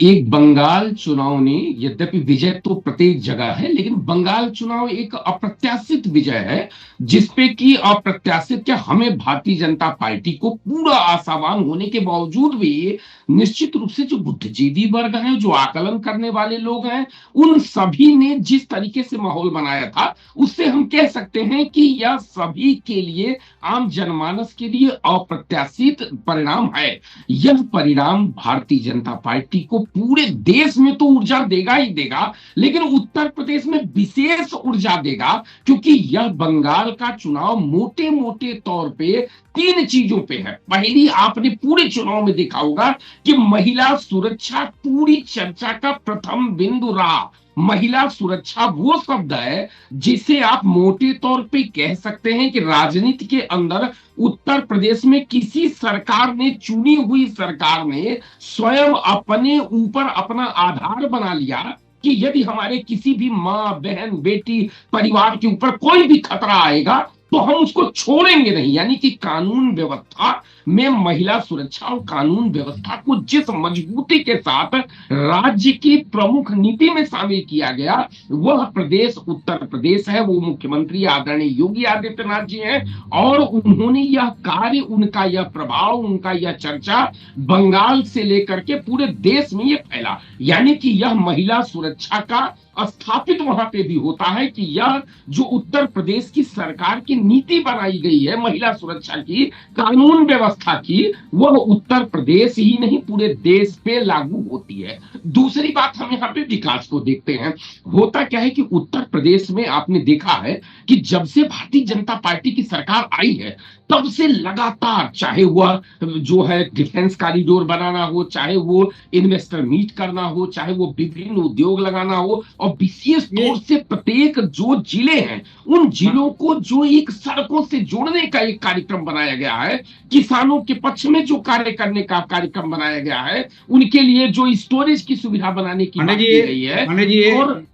एक बंगाल चुनाव ने, यद्यपि विजय तो प्रत्येक जगह है, लेकिन बंगाल चुनाव एक अप्रत्याशित विजय है, जिसपे कि अप्रत्याशित क्या, हमें भारतीय जनता पार्टी को पूरा आशावान होने के बावजूद भी निश्चित रूप से जो बुद्धिजीवी वर्ग हैं, जो आकलन करने वाले लोग हैं, उन सभी ने जिस तरीके से माहौल बनाया था, उससे हम कह सकते हैं कि यह सभी के लिए, आम जनमानस के लिए अप्रत्याशित परिणाम है। यह परिणाम भारतीय जनता पार्टी को पूरे देश में तो ऊर्जा देगा ही देगा, लेकिन उत्तर प्रदेश में विशेष ऊर्जा देगा, क्योंकि यह बंगाल का चुनाव मोटे मोटे तौर पे 3 चीजों पे है। पहली, आपने पूरे चुनाव में देखा होगा कि महिला सुरक्षा पूरी चर्चा का प्रथम बिंदु रहा। महिला सुरक्षा वो शब्द है जिसे आप मोटे तौर पे कह सकते हैं कि राजनीति के अंदर उत्तर प्रदेश में किसी सरकार ने, चुनी हुई सरकार ने स्वयं अपने ऊपर अपना आधार बना लिया कि यदि हमारे किसी भी माँ, बहन, बेटी, परिवार के ऊपर कोई भी खतरा आएगा तो हम उसको छोड़ेंगे नहीं। यानी कि कानून व्यवस्था में महिला सुरक्षा और कानून व्यवस्था को जिस मजबूती के साथ राज्य की प्रमुख नीति में शामिल किया गया, वह प्रदेश उत्तर प्रदेश है। वो मुख्यमंत्री आदरणीय योगी आदित्यनाथ जी हैं, और उन्होंने यह कार्य, उनका यह प्रभाव, उनका यह चर्चा बंगाल से लेकर के पूरे देश में यह फैला। यानी कि यह महिला सुरक्षा का स्थापित वहां पे भी होता है कि यह जो उत्तर प्रदेश की सरकार की नीति बनाई गई है महिला सुरक्षा की, कानून व्यवस्था की, वह उत्तर प्रदेश ही नहीं पूरे देश पे लागू होती है। दूसरी बात, हम यहाँ पे विकास को देखते हैं। होता क्या है कि उत्तर प्रदेश में आपने देखा है कि जब से भारतीय जनता पार्टी की सरकार आई है, तब से लगातार, चाहे वह जो है डिफेंस कॉरिडोर बनाना हो, चाहे वो इन्वेस्टर मीट करना हो, चाहे वो विभिन्न उद्योग लगाना हो, और विशेष तौर से प्रत्येक जो जिले हैं, उन जिलों को जो एक सड़कों से जोड़ने का एक कार्यक्रम बनाया गया है, किसानों के पक्ष में जो कार्य करने का कार्यक्रम बनाया गया है, उनके लिए जो स्टोरेज की सुविधा बनाने की बात की गई है। पांडे जी, और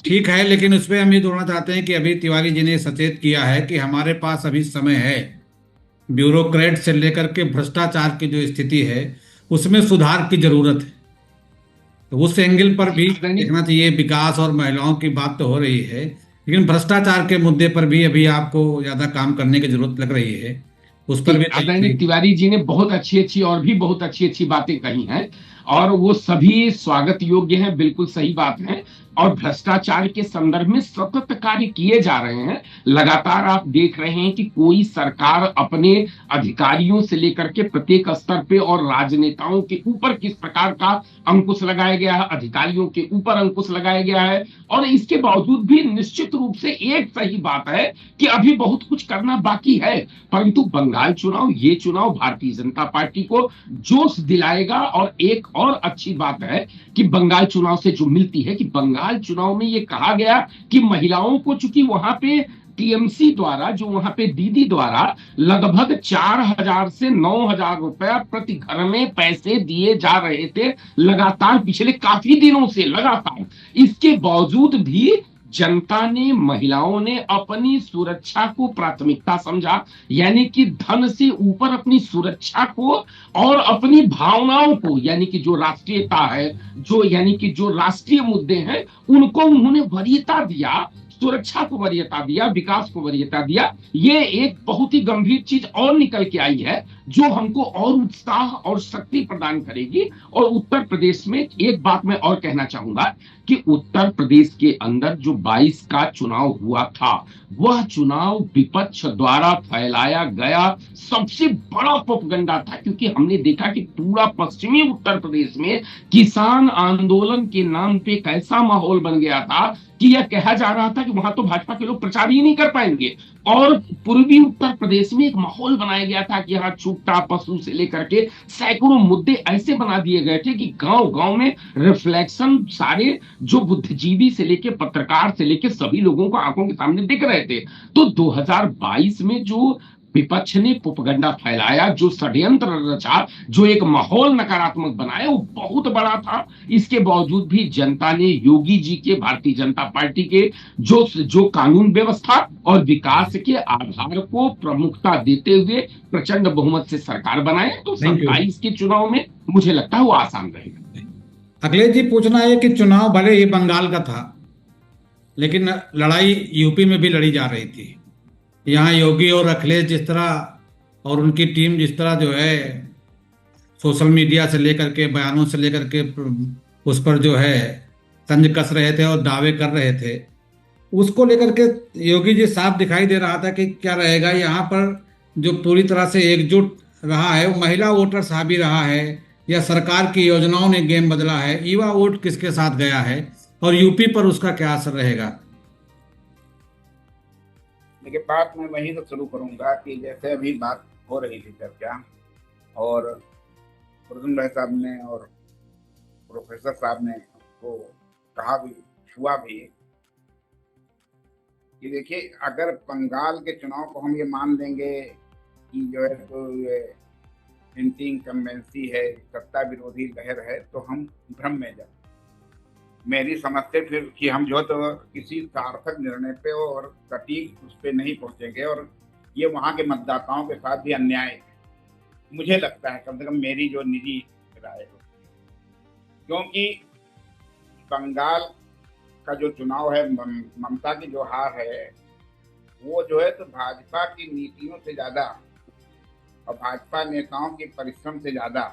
ठीक है, लेकिन उस पर हम ये जोड़ना चाहते हैं कि अभी तिवारी जी ने सचेत किया है कि हमारे पास अभी समय है, ब्यूरोक्रेट से लेकर के भ्रष्टाचार की जो स्थिति है उसमें सुधार की जरूरत है। तो उस एंगल पर भी देखना चाहिए। विकास और महिलाओं की बात तो हो रही है, लेकिन भ्रष्टाचार के मुद्दे पर भी अभी आपको ज्यादा काम करने की जरूरत लग रही है, उस पर भी। आदरणीय तिवारी जी ने बहुत अच्छी और भी बहुत अच्छी बातें कही हैं, और वो सभी स्वागत योग्य हैं, बिल्कुल सही बात है। और भ्रष्टाचार के संदर्भ में सतत कार्य किए जा रहे हैं। लगातार आप देख रहे हैं कि कोई सरकार अपने अधिकारियों से लेकर के प्रत्येक स्तर पे और राजनेताओं के ऊपर किस प्रकार का अंकुश लगाया गया है, अधिकारियों के ऊपर अंकुश लगाया गया है। और इसके बावजूद भी निश्चित रूप से एक सही बात है कि अभी बहुत कुछ करना बाकी है, परंतु बंगाल चुनाव, ये चुनाव भारतीय जनता पार्टी को जोश दिलाएगा। और एक और अच्छी बात है कि बंगाल चुनाव से जो मिलती है कि बंगाल चुनाव में ये कहा गया कि महिलाओं को, चूंकि वहां पे टीएमसी द्वारा, जो वहां पे दीदी द्वारा लगभग 4,000 से 9,000 रुपया प्रति घर में पैसे दिए जा रहे थे लगातार पिछले काफी दिनों से लगातार, इसके बावजूद भी जनता ने, महिलाओं ने अपनी सुरक्षा को प्राथमिकता समझा। यानी कि धन से ऊपर अपनी सुरक्षा को और अपनी भावनाओं को, यानी कि जो राष्ट्रीयता है, जो यानी कि जो राष्ट्रीय मुद्दे हैं, उनको उन्होंने वरीयता दिया, सुरक्षा को वरीयता दिया, विकास को वरीयता दिया। ये एक बहुत ही गंभीर चीज और निकल के आई है जो हमको और उत्साह और शक्ति प्रदान करेगी। और उत्तर प्रदेश में एक बात मैं और कहना चाहूंगा कि उत्तर प्रदेश के अंदर जो 22 का चुनाव हुआ था, वह चुनाव विपक्ष द्वारा फैलाया गया सबसे बड़ा प्रोपगंडा था, क्योंकि हमने देखा कि पूरा पश्चिमी उत्तर प्रदेश में किसान आंदोलन के नाम पे कैसा माहौल बन गया था कि यह कहा जा रहा था कि वहां तो भाजपा के लोग प्रचार ही नहीं कर पाएंगे। और पूर्वी उत्तर प्रदेश में एक माहौल बनाया गया था कि यहाँ छूटा पशु से लेकर के सैकड़ों मुद्दे ऐसे बना दिए गए थे कि गांव गांव में रिफ्लेक्शन सारे जो बुद्धिजीवी से लेके पत्रकार से लेके सभी लोगों को आंखों के सामने दिख रहे थे। तो 2022 में जो विपक्ष ने पुपगंडा फैलाया, जो षड्यंत्र रचा, जो एक माहौल नकारात्मक बनाया, वो बहुत बड़ा था। इसके बावजूद भी जनता ने योगी जी के, भारतीय जनता पार्टी के जो कानून व्यवस्था और विकास के आधार को प्रमुखता देते हुए प्रचंड बहुमत से सरकार बनाए। तो Thank you. 27 के चुनाव में मुझे लगता है वो आसान रहेगा। अखिलेश जी, पूछना है कि चुनाव भले ही बंगाल का था, लेकिन लड़ाई यूपी में भी लड़ी जा रही थी। यहाँ योगी और अखिलेश जिस तरह और उनकी टीम जिस तरह जो है सोशल मीडिया से लेकर के, बयानों से लेकर के उस पर जो है तंज कस रहे थे और दावे कर रहे थे, उसको लेकर के योगी जी साफ दिखाई दे रहा था कि क्या रहेगा। यहाँ पर जो पूरी तरह से एकजुट रहा है वो महिला वोटर्स हावी रहा है, या सरकार की योजनाओं ने गेम बदला है, युवा वोट किसके साथ गया है, और यूपी पर उसका क्या असर रहेगा? देखिए, बात मैं वहीं से शुरू करूंगा कि जैसे अभी बात हो रही थी चर्चा, और प्रद्युम्न भाई साहब ने और प्रोफेसर साहब ने को कहा भी, छुआ भी, कि देखिए अगर बंगाल के चुनाव को हम ये मान लेंगे कि जो है तो ये इनकम्बेंसी है, सत्ता विरोधी लहर है, तो हम भ्रम में जाए। मेरी समझ से फिर कि हम जो तो किसी सार्थक निर्णय पे और सटीक उस पे नहीं पहुंचेंगे, और ये वहां के मतदाताओं के साथ भी अन्याय है, मुझे लगता है, कम से कम मेरी जो निजी राय है। क्योंकि बंगाल का जो चुनाव है, ममता की जो हार है, वो जो है तो भाजपा की नीतियों से ज्यादा और भाजपा नेताओं के परिश्रम से ज्यादा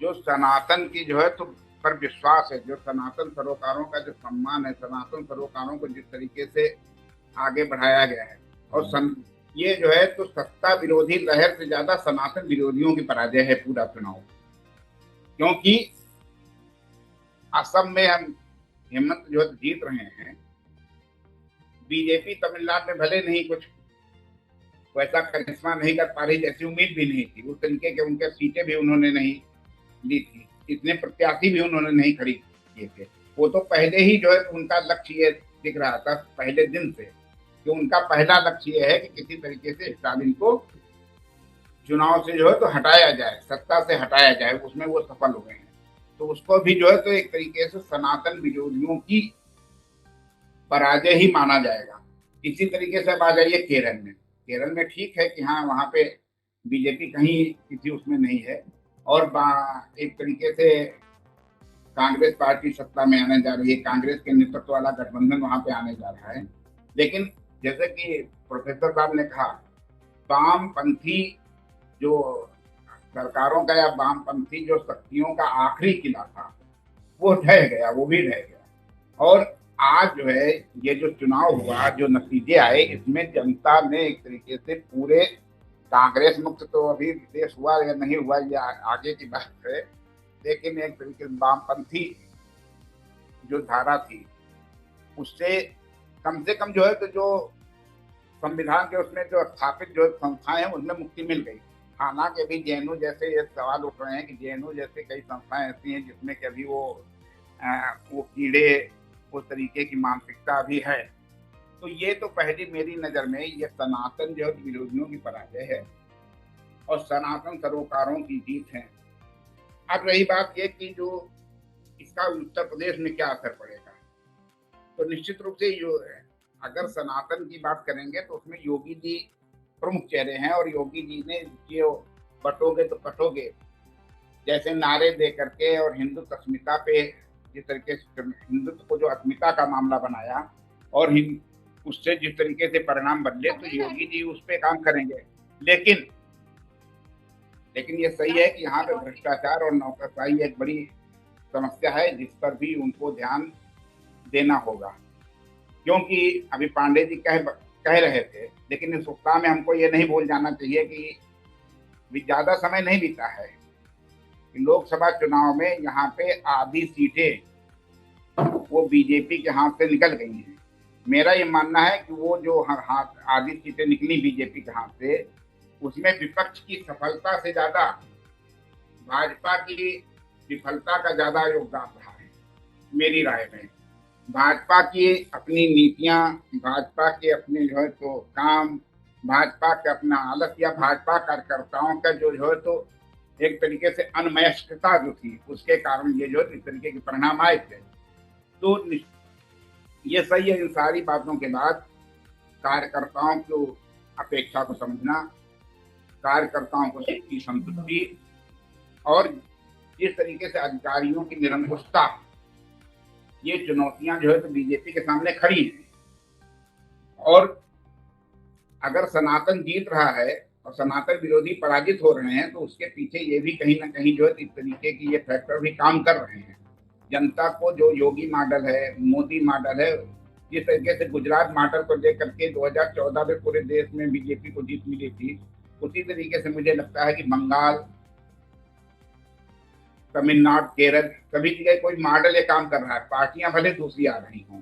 जो सनातन की जो है तो पर विश्वास है, जो सनातन सरोकारों का जो सम्मान है, सनातन सरोकारों को जिस तरीके से आगे बढ़ाया गया है, और ये जो है तो सत्ता विरोधी लहर से ज्यादा सनातन विरोधियों की पराजय है पूरा चुनाव। क्योंकि असम में हम हेमंत जो है जीत रहे हैं, बीजेपी तमिलनाडु में भले नहीं कुछ वैसा करिश्मा नहीं कर पा रही, जैसी उम्मीद भी नहीं थी, उस तरीके के उनके सीटें भी उन्होंने नहीं ली थी, इतने प्रत्याशी भी उन्होंने नहीं खरीद किए थे। वो तो पहले ही जो है उनका लक्ष्य ये दिख रहा था पहले दिन से, कि उनका पहला लक्ष्य ये है कि किसी तरीके से स्टालिन को चुनाव से जो है तो हटाया जाए, सत्ता से हटाया जाए। उसमें वो सफल हो गए हैं। तो उसको भी जो है तो एक तरीके से सनातन विरोधियों की पराजय ही माना जाएगा। इसी तरीके से अब आ जाइए केरल में। केरल में ठीक है कि हाँ, वहां पे बीजेपी कहीं किसी उसमें नहीं है, और एक तरीके से कांग्रेस पार्टी सत्ता में आने जा रही है, कांग्रेस के नेतृत्व वाला गठबंधन वहां पे आने जा रहा है। लेकिन जैसे कि प्रोफेसर साहब ने कहा, वामपंथी जो सरकारों का या वामपंथी जो शक्तियों का आखिरी किला था, वो ढह गया, वो भी ढह गया। और आज जो है ये जो चुनाव हुआ, जो नतीजे आए, इसमें जनता ने एक तरीके से पूरे कांग्रेस मुक्त तो अभी देश हुआ या नहीं हुआ ये आगे की बात है, लेकिन एक तरीके से वामपंथी जो धारा थी उससे कम से कम जो है तो जो संविधान के उसमें जो स्थापित जो संस्थाएं हैं उसमें मुक्ति मिल गई। हालांकि अभी जेएनयू जैसे ये सवाल उठ रहे हैं कि जेएनयू जैसे कई संस्थाएं ऐसी हैं जिसमें कि अभी वो कीड़े, उस तरीके की मानसिकता भी है। तो ये तो पहली मेरी नजर में ये सनातन जो विरोधियों की पराजय है और सनातन सरोकारों की जीत है। अब रही बात ये कि जो इसका उत्तर प्रदेश में क्या असर पड़ेगा, तो निश्चित रूप से जो अगर सनातन की बात करेंगे तो उसमें योगी जी प्रमुख चेहरे हैं, और योगी जी ने जो बटोगे तो कटोगे जैसे नारे दे करके और हिंदुत्व अस्मिता पे जिस तरीके से हिंदुत्व को जो अस्मिता का मामला बनाया और उससे जिस तरीके से परिणाम बदले, तो योगी जी उस पर काम करेंगे। लेकिन ये सही है कि यहाँ पे भ्रष्टाचार और नौकरशाही एक बड़ी समस्या है जिस पर भी उनको ध्यान देना होगा। क्योंकि अभी पांडे जी कह रहे थे, लेकिन इस सप्ताह में हमको ये नहीं भूल जाना चाहिए कि ज्यादा समय नहीं बीता है कि लोकसभा चुनाव में यहाँ पे आधी सीटें वो बीजेपी के हाथ से निकल गई हैं। मेरा ये मानना है कि वो जो हाथ आधी सीटें निकली बीजेपी के हाथ से, उसमें विपक्ष की सफलता से ज्यादा भाजपा की विफलता का ज्यादा योगदान रहा है मेरी राय में। भाजपा की अपनी नीतियां, भाजपा के अपने जो है तो काम, भाजपा के अपना आलस या भाजपा कार्यकर्ताओं का जो है तो एक तरीके से अनमयस्कता जो थी उसके कारण ये जो इस तरीके के परिणाम आए थे। तो ये सही है, इन सारी बातों के बाद कार्यकर्ताओं को अपेक्षा को समझना, कार्यकर्ताओं को की संतुष्टि और जिस तरीके से अधिकारियों की निरंकुशता, ये चुनौतियां जो है तो बीजेपी के सामने खड़ी हैं। और अगर सनातन जीत रहा है और सनातन विरोधी पराजित हो रहे हैं तो उसके पीछे ये भी कहीं ना कहीं जो है इस तरीके की ये फैक्टर भी काम कर रहे हैं। जनता को जो योगी मॉडल है, मोदी मॉडल है, जिस तरीके से गुजरात मॉडल को लेकर के 2014 में पूरे देश में बीजेपी को जीत मिली थी, उसी तरीके से मुझे लगता है कि बंगाल, तमिलनाडु, केरल सभी जगह कोई मॉडल ये काम कर रहा है। पार्टियां भले दूसरी आ रही हों,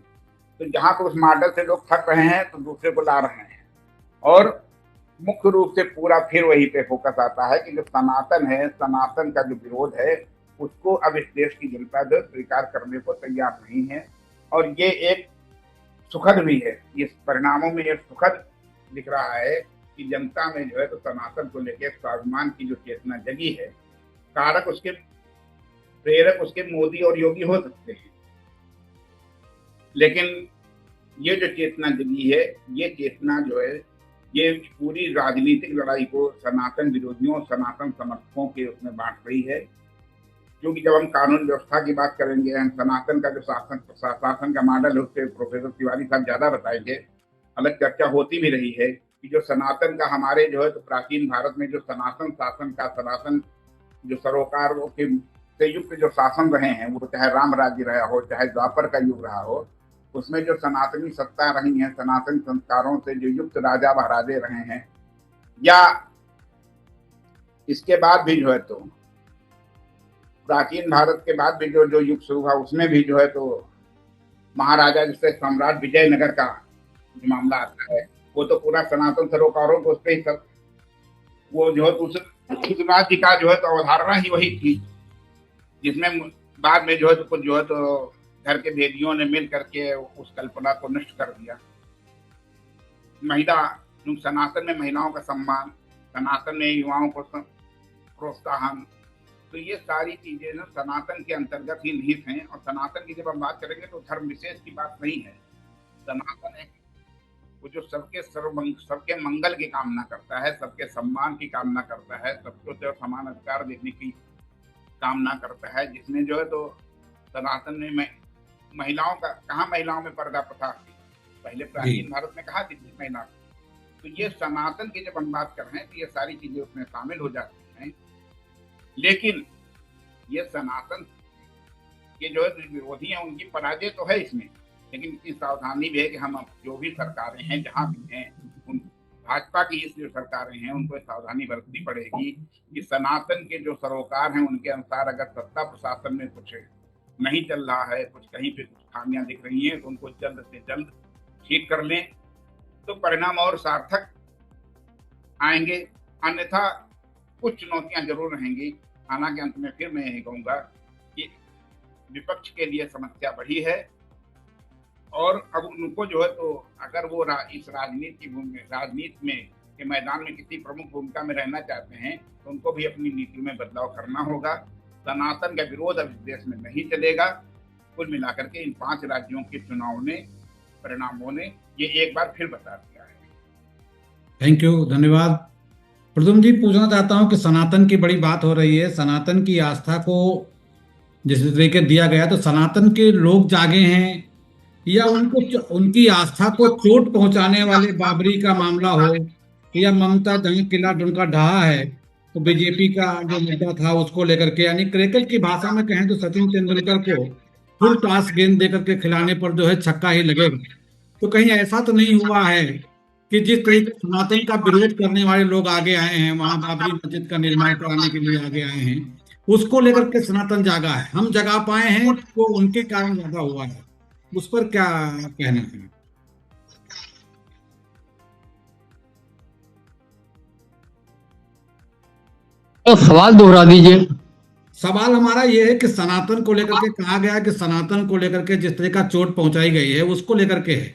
तो जहां पर उस मॉडल से लोग थक रहे हैं तो दूसरे को ला रहे हैं। और मुख्य रूप से पूरा फिर वही पे फोकस आता है कि जो सनातन है, सनातन का जो विरोध है, उसको अब इस देश की जनता जो स्वीकार करने को तैयार नहीं है। और ये एक सुखद भी है, इस परिणामों में ये सुखद दिख रहा है कि जनता में जो है तो सनातन को लेकर स्वाभिमान की जो चेतना जगी है। कारक उसके प्रेरक उसके मोदी और योगी हो सकते हैं, लेकिन ये जो चेतना जगी है, ये चेतना जो है ये पूरी राजनीतिक लड़ाई को सनातन विरोधियों, सनातन समर्थकों के उसमें बांट रही है। क्योंकि जब हम कानून व्यवस्था की बात करेंगे, हम सनातन का जो शासन का मॉडल है उससे प्रोफेसर तिवारी साहब ज्यादा बताएंगे, अलग चर्चा होती भी रही है कि जो सनातन का हमारे जो है तो प्राचीन भारत में जो सनातन शासन का, सनातन जो सरोकारों के से युक्त जो शासन रहे हैं, वो चाहे राम राज्य रहा हो, चाहे द्वापर का युग रहा हो, उसमें जो सनातनी सत्ता रही है, सनातन संस्कारों से जो युक्त राजा महाराजे रहे हैं, या इसके बाद भी जो है तो प्राचीन भारत के बाद भी जो युग शुरू हुआ, उसमें भी जो है तो महाराजा जैसे सम्राट विजयनगर का जो मामला आता है, वो तो पूरा सनातन सरोकारों को उस पर ही सब, वो जो है तो उस राज्य का जो है तो अवधारणा ही वही थी, जिसमें बाद में जो है तो कुछ जो है तो घर के भेदियों ने मिल करके उस कल्पना को नष्ट कर दिया। महिला, सनातन में महिलाओं का सम्मान, सनातन में युवाओं को प्रोत्साहन, तो ये सारी चीजें ना सनातन के अंतर्गत ही निहित हैं। और सनातन की जब हम बात करेंगे तो धर्म विशेष की बात नहीं है। सनातन है वो जो सबके मंगल की कामना करता है, सबके सम्मान की कामना करता है, सबको जो समान अधिकार देने की कामना करता है, जिसमें जो है तो सनातन में महिलाओं का, कहाँ महिलाओं में पर्दा प्रथा थी पहले प्राचीन भारत में, कहाँ थी महिला। तो ये सनातन की जब हम बात कर रहे हैं तो ये सारी चीजें उसमें शामिल हो जाती हैं। लेकिन ये सनातन के जो है विरोधी हैं, उनकी पराजय तो है इसमें, लेकिन इतनी सावधानी भी है कि हम जो भी सरकारें हैं जहाँ भी हैं, उन भाजपा की जो सरकारें हैं उनको सावधानी बरतनी पड़ेगी कि सनातन के जो सरोकार हैं उनके अनुसार अगर सत्ता प्रशासन में कुछ नहीं चल रहा है, कुछ कहीं पे कुछ खामियां दिख रही हैं, तो उनको जल्द से जल्द ठीक कर लें, तो परिणाम और सार्थक आएंगे। अन्यथा कुछ चुनौतियां जरूर रहेंगी। हालांकि अंत में फिर मैं यही कहूंगा कि विपक्ष के लिए समस्या बढ़ी है, और अब उनको जो है तो अगर वो इस राजनीति में के मैदान में किसी प्रमुख भूमिका में रहना चाहते हैं तो उनको भी अपनी नीति में बदलाव करना होगा। सनातन का विरोध अब इस देश में नहीं चलेगा। कुल मिलाकर के इन 5 राज्यों के चुनाव ने, परिणामों ने ये एक बार फिर बता दिया है। थैंक यू, धन्यवाद। प्रदुम जी, पूछना चाहता हूं कि सनातन की बड़ी बात हो रही है, सनातन की आस्था को जिस तरीके दिया गया, तो सनातन के लोग जागे हैं या उनकी आस्था को चोट पहुंचाने वाले बाबरी का मामला हो, या ममता जहां किला उनका ढहा है तो बीजेपी का जो मुद्दा था उसको लेकर के, यानी क्रिकेट की भाषा में कहें तो सचिन तेंदुलकर को फुल टॉस गेंद देकर के खिलाने पर जो है छक्का ही लगेगा। तो कहीं ऐसा तो नहीं हुआ है कि जिस तरीके सनातन का विरोध करने वाले लोग आगे आए हैं, वहां बाबरी मस्जिद का निर्माण कराने के लिए आगे आए हैं, उसको लेकर के सनातन जागा है, हम जगा पाए हैं तो उनके कारण ज्यादा हुआ है, उस पर क्या कहना है? तो सवाल दोहरा दीजिए। सवाल हमारा यह है कि सनातन को लेकर के कहा गया कि सनातन को लेकर के जिस तरह का चोट पहुंचाई गई है उसको लेकर के है।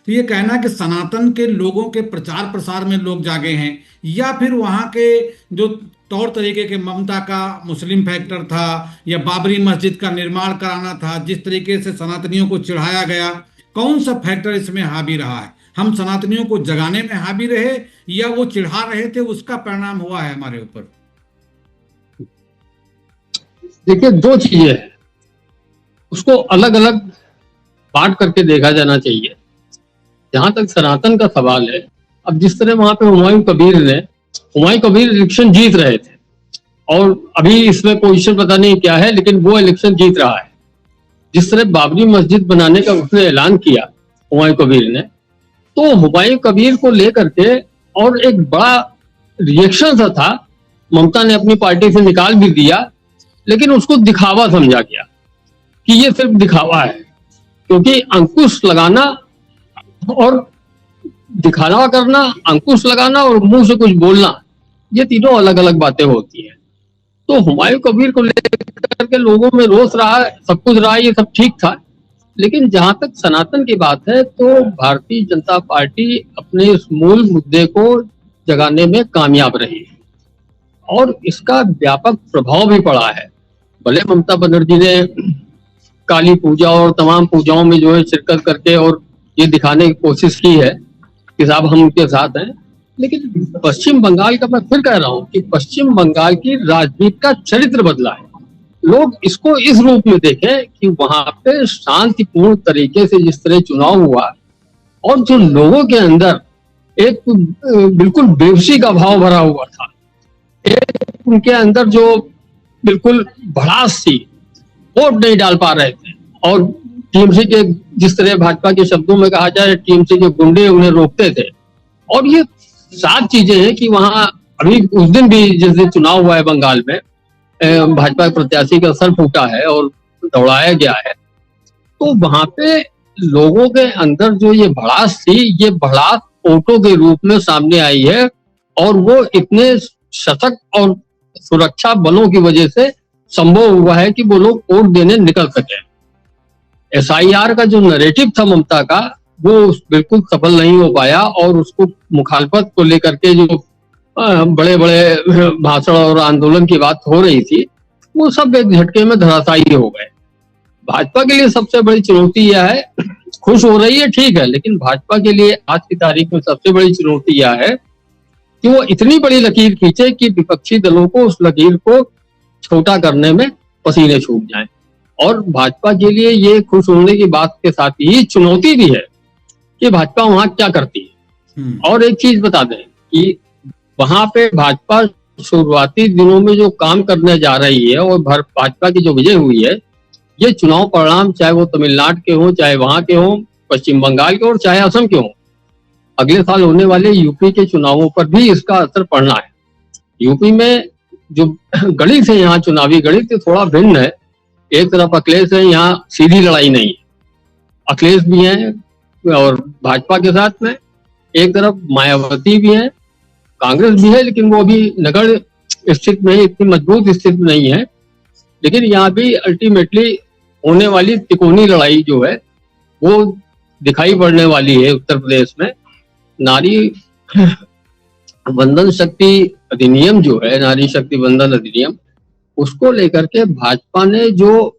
तो ये कहना कि सनातन के लोगों के प्रचार प्रसार में लोग जागे हैं, या फिर वहाँ के जो तौर तरीके के ममता का मुस्लिम फैक्टर था, या बाबरी मस्जिद का निर्माण कराना था, जिस तरीके से सनातनियों को चिढ़ाया गया, कौन सा फैक्टर इसमें हावी रहा है? हम सनातनियों को जगाने में हावी रहे, या वो चिढ़ा रहे थे, उसका परिणाम हुआ है हमारे ऊपर? देखिए, दो चीजें हैं, उसको अलग अलग बांट करके देखा जाना चाहिए। जहां तक सनातन का सवाल है, अब जिस तरह वहां पे हुमायूं कबीर इलेक्शन जीत रहे थे, और अभी इसमें पोजीशन पता नहीं क्या है, लेकिन वो इलेक्शन जीत रहा है। जिस तरह बाबरी मस्जिद बनाने का उसने ऐलान किया हुमायूं कबीर ने, तो हुमायूं कबीर को लेकर के और एक बड़ा रिएक्शन सा था। ममता ने अपनी पार्टी से निकाल भी दिया, लेकिन उसको दिखावा समझा गया कि ये सिर्फ दिखावा है, क्योंकि अंकुश लगाना और दिखावा करना, अंकुश लगाना और मुंह से कुछ बोलना, ये तीनों अलग अलग बातें होती हैं। तो हुमायूं कबीर को लेकर के लोगों में रोष रहा, सब कुछ रहा, ये सब ठीक था। लेकिन जहां तक सनातन की बात है, तो भारतीय जनता पार्टी अपने इस मूल मुद्दे को जगाने में कामयाब रही है, और इसका व्यापक प्रभाव भी पड़ा है। भले ममता बनर्जी ने काली पूजा और तमाम पूजाओं में जो है शिरकत करके और ये दिखाने की कोशिश की है कि साहब हम उनके साथ हैं, लेकिन पश्चिम बंगाल का मैं फिर कह रहा हूं कि पश्चिम बंगाल की राजनीति का चरित्र बदला है। लोग इसको इस रूप में देखें कि वहां पे शांतिपूर्ण तरीके से जिस तरह चुनाव हुआ, और जो लोगों के अंदर एक बिल्कुल बेहोशी का भाव भरा हुआ था, एक उनके अंदर जो बिल्कुल भड़ास थी, वोट नहीं डाल पा रहे थे, और टीएमसी के, जिस तरह भाजपा के शब्दों में कहा जाए, टीएमसी के गुंडे उन्हें रोकते थे। और ये 7 चीजें हैं कि वहां अभी उस दिन भी, जिस दिन चुनाव हुआ है बंगाल में, भाजपा प्रत्याशी का सर फूटा है और दौड़ाया गया है। तो वहां पे लोगों के अंदर जो ये भड़ास थी, ये भड़ास वोटों के रूप में सामने आई है, और वो इतने सशक्त और सुरक्षा बलों की वजह से संभव हुआ है कि वो लोग वोट देने निकल सके। एसआईआर का जो नैरेटिव था ममता का, वो बिल्कुल सफल नहीं हो पाया, और उसको मुखालफत को लेकर के जो बड़े बड़े भाषण और आंदोलन की बात हो रही थी, वो सब एक झटके में धराशायी हो गए। भाजपा के लिए सबसे बड़ी चुनौती यह है, खुश हो रही है ठीक है, लेकिन भाजपा के लिए आज की तारीख में सबसे बड़ी चुनौती यह है कि वो इतनी बड़ी लकीर खींचे कि विपक्षी दलों को उस लकीर को छोटा करने में पसीने छूट जाएं। और भाजपा के लिए ये खुश होने की बात के साथ ही चुनौती भी है कि भाजपा वहां क्या करती है। और एक चीज बता दें कि वहां पे भाजपा शुरुआती दिनों में जो काम करने जा रही है, और भाजपा की जो विजय हुई है, ये चुनाव परिणाम चाहे वो तमिलनाडु के हों, चाहे वहां के हों, पश्चिम बंगाल के, और चाहे असम के हों, अगले साल होने वाले यूपी के चुनावों पर भी इसका असर पड़ना है। यूपी में जो गणित है, यहाँ चुनावी गणित थोड़ा भिन्न है। एक तरफ अखिलेश है, यहाँ सीधी लड़ाई नहीं है, अखिलेश भी हैं और भाजपा के साथ में, एक तरफ मायावती भी है, कांग्रेस भी है, लेकिन वो अभी नगढ़ स्थिति में, इतनी मजबूत स्थिति में नहीं है। लेकिन यहाँ भी अल्टीमेटली होने वाली तिकोनी लड़ाई जो है वो दिखाई पड़ने वाली है। उत्तर प्रदेश में नारी वंदन शक्ति अधिनियम जो है, नारी शक्ति वंदन अधिनियम, उसको लेकर के भाजपा ने जो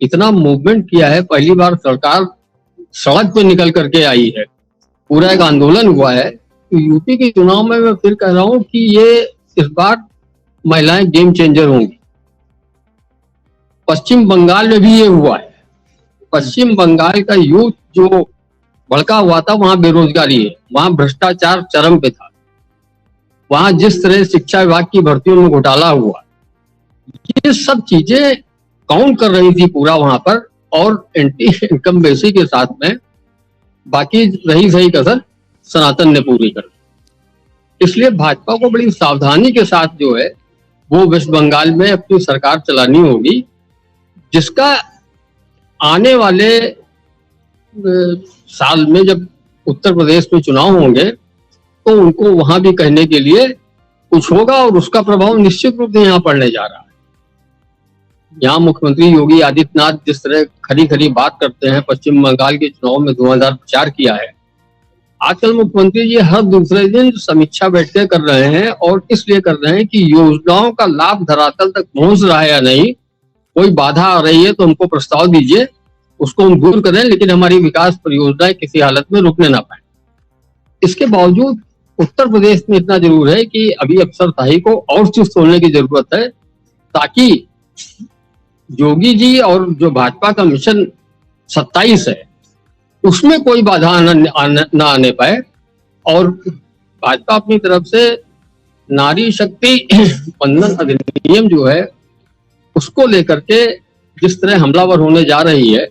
इतना मूवमेंट किया है, पहली बार सरकार सड़क पे निकल करके आई है, पूरा एक आंदोलन हुआ है। तो यूपी के चुनाव में मैं फिर कह रहा हूं कि ये इस बार महिलाएं गेम चेंजर होंगी। पश्चिम बंगाल में भी ये हुआ है। पश्चिम बंगाल का यूथ जो भड़का हुआ था, वहां बेरोजगारी है, वहां भ्रष्टाचार चरम पे था, वहां जिस तरह शिक्षा विभाग की भर्तियों में घोटाला हुआ, ये सब चीजें काउंट कर रही थी पूरा वहां पर, और एंटी इनकम्बेंसी के साथ में बाकी रही सही कसर सनातन ने पूरी कर दी। इसलिए भाजपा को बड़ी सावधानी के साथ जो है वो वेस्ट बंगाल में अपनी सरकार चलानी होगी, जिसका आने वाले साल में जब उत्तर प्रदेश में चुनाव होंगे तो उनको वहां भी कहने के लिए कुछ होगा, और उसका प्रभाव निश्चित रूप से यहाँ पड़ने जा रहा है। यहाँ मुख्यमंत्री योगी आदित्यनाथ जिस तरह खरी खरी बात करते हैं, पश्चिम बंगाल के चुनाव में 2000 प्रचार किया है, आजकल मुख्यमंत्री जी हर दूसरे दिन समीक्षा बैठकें कर रहे हैं, और इसलिए कर रहे हैं कि योजनाओं का लाभ धरातल तक पहुंच रहा है या नहीं, कोई बाधा आ रही है तो हमको प्रस्ताव दीजिए, उसको हम दूर करें, लेकिन हमारी विकास परियोजनाएं किसी हालत में रुकने ना पाए। इसके बावजूद उत्तर प्रदेश में इतना जरूर है कि अभी अफसरशाही को और चुस्त होने की जरूरत है, ताकि योगी जी और जो भाजपा का मिशन 27 है उसमें कोई बाधा ना आने पाए, और भाजपा अपनी तरफ से नारी शक्ति वंदन अधिनियम जो है उसको लेकर के जिस तरह हमलावर होने जा रही है,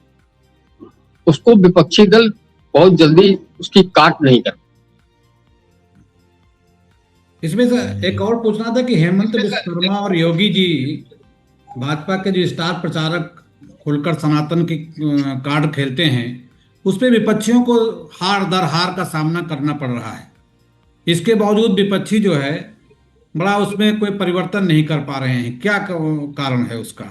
उसको विपक्षी दल बहुत जल्दी उसकी काट नहीं कर। इसमें से एक और पूछना था कि हेमंत विश्वकर्मा और योगी जी भाजपा के जो स्टार प्रचारक खुलकर सनातन की कार्ड खेलते हैं, उस पे विपक्षियों को हार दर हार का सामना करना पड़ रहा है। इसके बावजूद विपक्षी जो है बड़ा उसमें कोई परिवर्तन नहीं कर पा रहे हैं, क्या कारण है उसका?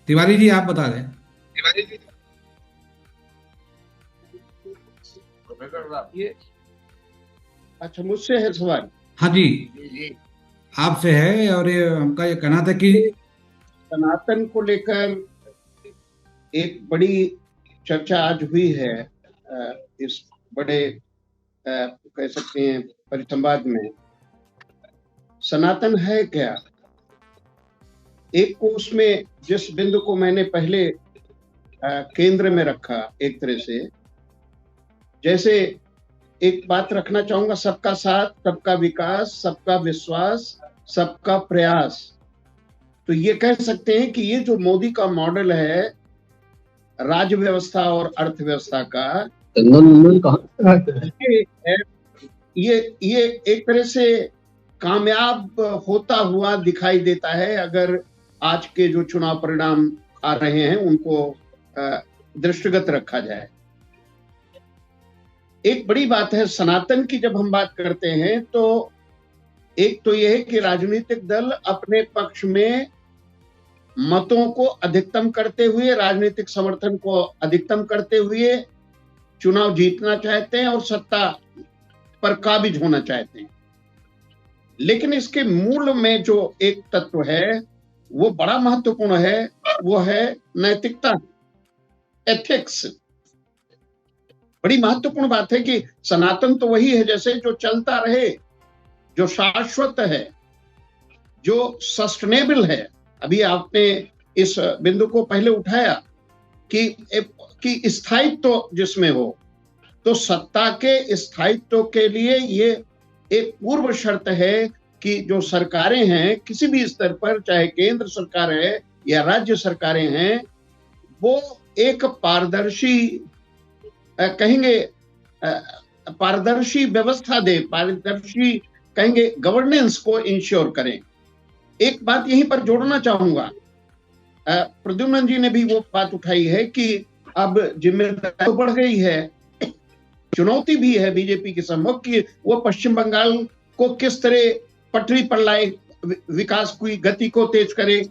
तिवारी जी आप बता दें। अच्छा, मुझसे है सवाल? हाँ जी, आपसे है, और ये हमका ये कहना था कि सनातन को लेकर एक बड़ी चर्चा आज हुई है इस बड़े कह सकते हैं परिसंवाद में। सनातन है क्या? एक को उसमें जिस बिंदु को मैंने पहले केंद्र में रखा, एक तरह से जैसे एक बात रखना चाहूंगा, सबका साथ, सबका विकास, सबका विश्वास, सबका प्रयास। तो ये कह सकते हैं कि ये जो मोदी का मॉडल है राज्य व्यवस्था और अर्थव्यवस्था का, ये एक तरह से कामयाब होता हुआ दिखाई देता है, अगर आज के जो चुनाव परिणाम आ रहे हैं उनको दृष्टिगत रखा जाए। एक बड़ी बात है सनातन की, जब हम बात करते हैं तो एक तो यह है कि राजनीतिक दल अपने पक्ष में मतों को अधिकतम करते हुए, राजनीतिक समर्थन को अधिकतम करते हुए चुनाव जीतना चाहते हैं और सत्ता पर काबिज होना चाहते हैं। लेकिन इसके मूल में जो एक तत्व है वो बड़ा महत्वपूर्ण है, वो है नैतिकता, एथिक्स। बड़ी महत्वपूर्ण बात है कि सनातन तो वही है जैसे जो चलता रहे, जो शाश्वत है, जो सस्टेनेबल है। अभी आपने इस बिंदु को पहले उठाया कि स्थायित्व जिसमें हो, तो सत्ता के स्थायित्व के लिए ये एक पूर्व शर्त है कि जो सरकारें हैं किसी भी स्तर पर, चाहे केंद्र सरकार है या राज्य सरकारें हैं, वो एक पारदर्शी कहेंगे पारदर्शी व्यवस्था दे, पारदर्शी कहेंगे गवर्नेंस को इंश्योर करें। एक बात यहीं पर जोड़ना चाहूंगा, प्रद्युम्न जी ने भी वो बात उठाई है कि अब जिम्मेदारी तो बढ़ गई है, चुनौती भी है बीजेपी के सम्मुख कि वो पश्चिम बंगाल को किस तरह पटरी पर लाए, विकास की गति को तेज करे।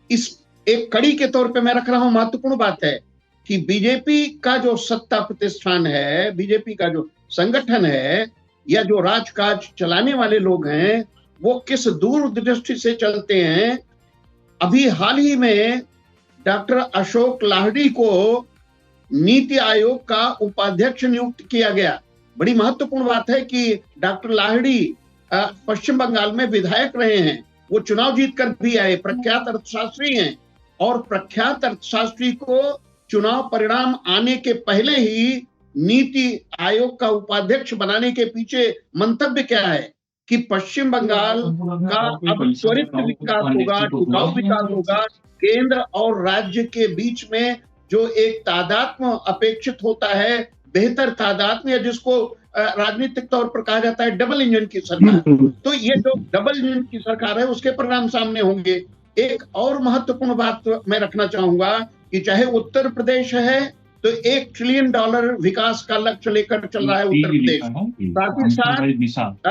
इस एक कड़ी के तौर पे मैं रख रहा हूं, महत्वपूर्ण बात है कि बीजेपी का जो सत्ता प्रतिष्ठान है, बीजेपी का जो संगठन है या जो राजकाज चलाने वाले लोग हैं, वो किस दूरदृष्टि से चलते हैं। अभी हाल ही में डॉक्टर अशोक लाहड़ी को नीति आयोग का उपाध्यक्ष नियुक्त किया गया। बड़ी महत्वपूर्ण बात है कि डॉक्टर लाहड़ी पश्चिम बंगाल में विधायक रहे हैं, वो चुनाव जीतकर भी आए, प्रख्यात अर्थशास्त्री हैं, और प्रख्यात अर्थशास्त्री को चुनाव परिणाम आने के पहले ही नीति आयोग का उपाध्यक्ष बनाने के पीछे मंतव्य क्या है कि पश्चिम बंगाल का अब त्वरित विकास होगा, टिकाऊ विकास होगा। केंद्र और राज्य के बीच में जो एक तादात्म्य अपेक्षित होता है, बेहतर तादात्म्य, जिसको राजनीतिक तौर पर कहा जाता है डबल इंजन की सरकार, तो ये जो डबल इंजन की सरकार है उसके परिणाम सामने होंगे। एक और महत्वपूर्ण बात मैं रखना चाहूंगा कि चाहे उत्तर प्रदेश है तो $1 ट्रिलियन विकास का लक्ष्य लेकर चल रहा है उत्तर प्रदेश, साथ ही साथ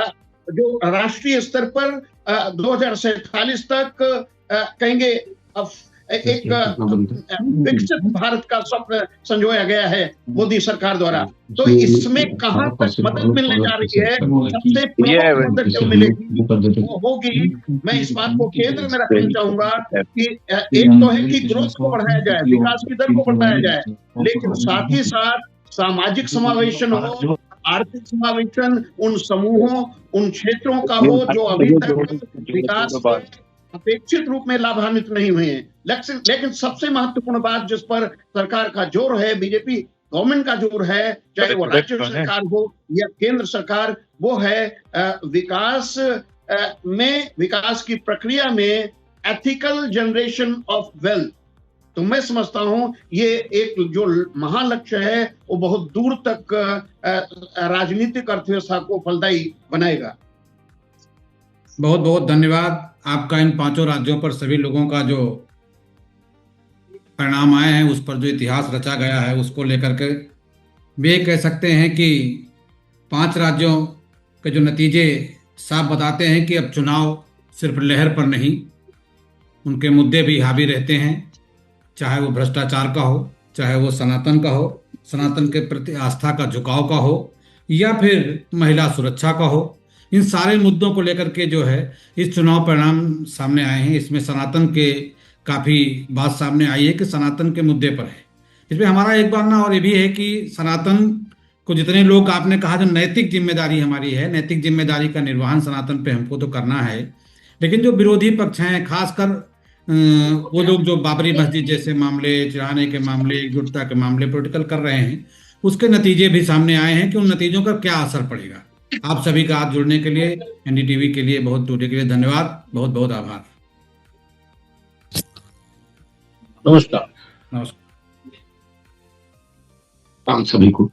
जो राष्ट्रीय स्तर पर 2047 तक कहेंगे एक विकसित भारत का स्वप्न संजोया गया है मोदी सरकार द्वारा। तो इसमें कहां तक मदद मिलने जा रही है, सबसे प्रमुख मदद जो मिलेगी वो होगी, मैं इस बात को केंद्र में रखना चाहूंगा कि एक तो है कि ग्रोथ को बढ़ाया जाए, विकास की दर को बढ़ाया जाए, लेकिन साथ ही साथ सामाजिक समावेशन हो, आर्थिक समावेशन उन समूहों, उन क्षेत्रों का हो जो अभी तक विकास से अपेक्षित रूप में लाभान्वित नहीं हुए हैं। लेकिन सबसे महत्वपूर्ण बात जिस पर सरकार का जोर है, बीजेपी गवर्नमेंट का जोर है, चाहे वो राज्य सरकार हो या केंद्र सरकार, वो है विकास की प्रक्रिया में एथिकल जनरेशन ऑफ वेल्थ। तो मैं समझता हूं ये एक जो महालक्ष्य है वो बहुत दूर तक राजनीतिक अर्थव्यवस्था को फलदायी बनाएगा। बहुत बहुत धन्यवाद आपका इन 5 राज्यों पर सभी लोगों का जो परिणाम आए हैं, उस पर जो इतिहास रचा गया है, उसको लेकर के वे कह सकते हैं कि 5 राज्यों के जो नतीजे साफ बताते हैं कि अब चुनाव सिर्फ लहर पर नहीं, उनके मुद्दे भी हावी रहते हैं, चाहे वो भ्रष्टाचार का हो, चाहे वो सनातन का हो, सनातन के प्रति आस्था का झुकाव का हो, या फिर महिला सुरक्षा का हो। इन सारे मुद्दों को लेकर के जो है इस चुनाव परिणाम सामने आए हैं। इसमें सनातन के काफ़ी बात सामने आई है कि सनातन के मुद्दे पर है। इसमें हमारा एक मानना और ये भी है कि सनातन को जितने लोग, आपने कहा जो नैतिक जिम्मेदारी हमारी है, नैतिक जिम्मेदारी का निर्वहन सनातन पे हमको तो करना है, लेकिन जो विरोधी पक्ष हैं, खासकर वो लोग जो बाबरी मस्जिद जैसे मामले, चिढ़ाने के मामले, एकजुटता के मामले पॉलिटिकल कर रहे हैं, उसके नतीजे भी सामने आए हैं कि उन नतीजों का क्या असर पड़ेगा। आप सभी का आज जुड़ने के लिए, एनडीटीवी के लिए बहुत जुड़ने के लिए धन्यवाद, बहुत बहुत आभार। नमस्कार। नमस्कार आप सभी को।